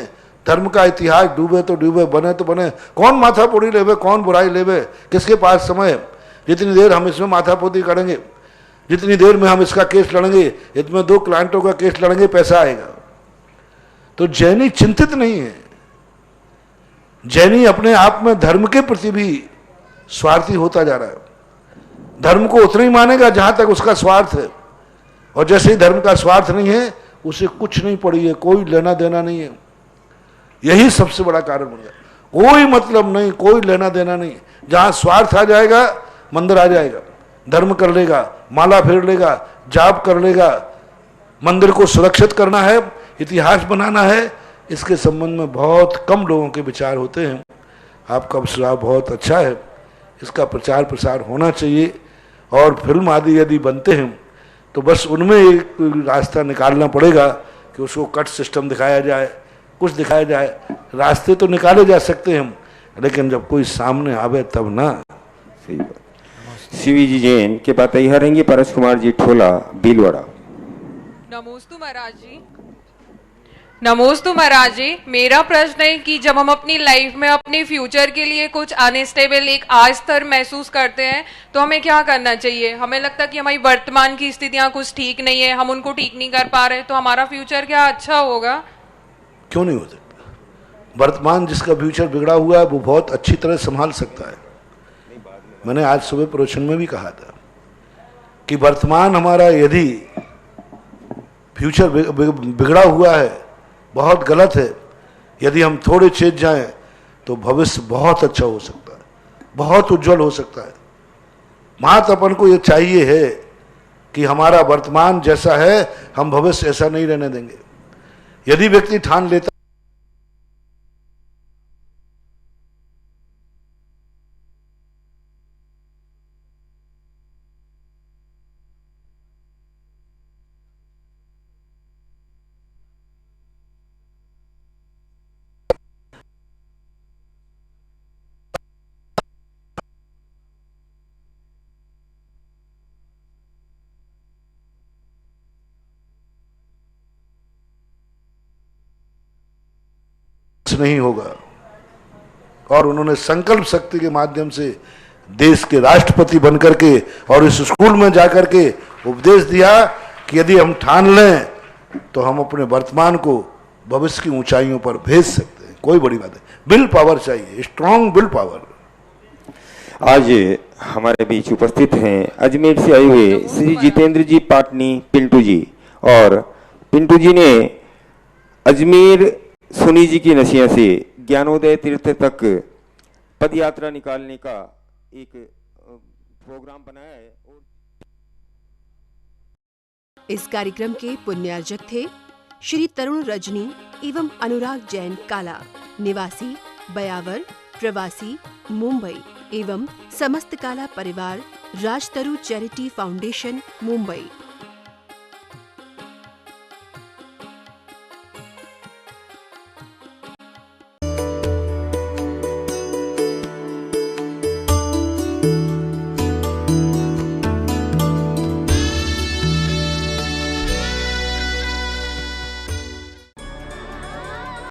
धर्म का इतिहास डूबे तो डूबे, बने तो बने, कौन माथापोड़ी लेवे, कौन बुराई लेवे, किसके पास समय है? जितनी देर हम इसमें माथापोती करेंगे, जितनी देर में हम इसका केस लड़ेंगे, इसमें 2 क्लाइंटों का केस लड़ेंगे, पैसा आएगा। तो जैनी चिंतित नहीं है। जैनी अपने आप में धर्म के प्रति भी स्वार्थी होता जा रहा है। धर्म को उतना ही मानेगा जहां तक उसका स्वार्थ है, और जैसे ही धर्म का स्वार्थ नहीं है उसे कुछ नहीं पड़ी है, कोई लेना देना नहीं है। यही सबसे बड़ा कारण बन गया। कोई मतलब नहीं, कोई लेना देना नहीं। जहां स्वार्थ आ जाएगा मंदिर आ जाएगा, धर्म कर लेगा, माला फेर लेगा, जाप कर लेगा। मंदिर को सुरक्षित करना है, इतिहास बनाना है, इसके संबंध में बहुत कम लोगों के विचार होते हैं। आपका सुझाव बहुत अच्छा है, इसका प्रचार प्रसार होना चाहिए। और फिल्म आदि यदि बनते हैं तो बस उनमें एक रास्ता निकालना पड़ेगा कि उसको कट सिस्टम दिखाया जाए, कुछ दिखाया जाए। रास्ते तो निकाले जा सकते हैं, लेकिन जब कोई सामने आवे तब ना। सही बात। शिवी जी जैन के बाद तैयार रहेंगे परस कुमार जी ठोला भीलवाड़ा। नमोस्तु महाराज जी। नमोस्तु महाराज जी। मेरा प्रश्न है कि जब हम अपनी लाइफ में अपने फ्यूचर के लिए कुछ अनस्टेबल एक अस्तर महसूस करते हैं तो हमें क्या करना चाहिए? हमें लगता है कि हमारी वर्तमान की स्थितियां कुछ ठीक नहीं है, हम उनको ठीक नहीं कर पा रहे, तो हमारा फ्यूचर क्या अच्छा होगा? क्यों नहीं हो सकता? वर्तमान जिसका फ्यूचर बिगड़ा हुआ है वो बहुत अच्छी तरह संभाल सकता है। मैंने आज सुबह प्रवचन में भी कहा था कि वर्तमान हमारा यदि फ्यूचर बिगड़ा हुआ है, बहुत गलत है, यदि हम थोड़े चेत जाएं तो भविष्य बहुत अच्छा हो सकता है, बहुत उज्जवल हो सकता है। मात्र अपन को ये चाहिए है कि हमारा वर्तमान जैसा है हम भविष्य ऐसा नहीं रहने देंगे। यदि व्यक्ति ठान लेता नहीं होगा। और उन्होंने संकल्प शक्ति के माध्यम से देश के राष्ट्रपति बनकर के और इस स्कूल में जाकर के उपदेश दिया कि यदि हम ठान लें तो हम अपने वर्तमान को भविष्य की ऊंचाइयों पर भेज सकते हैं। कोई बड़ी बात है, विल पावर चाहिए, स्ट्रांग विल पावर। आज हमारे बीच उपस्थित हैं अजमेर से आए हुए श्री जितेंद्र जी पाटनी पिंटू जी, और पिंटू जी ने अजमेर सुनी जी की नशिया से ज्ञानोदय तीर्थ तक पद यात्रा निकालने का एक प्रोग्राम बनाया है। इस कार्यक्रम के पुण्यार्जक थे श्री तरुण रजनी एवं अनुराग जैन काला, निवासी बयावर, प्रवासी मुंबई, एवं समस्त काला परिवार, राजतरु चैरिटी फाउंडेशन मुंबई।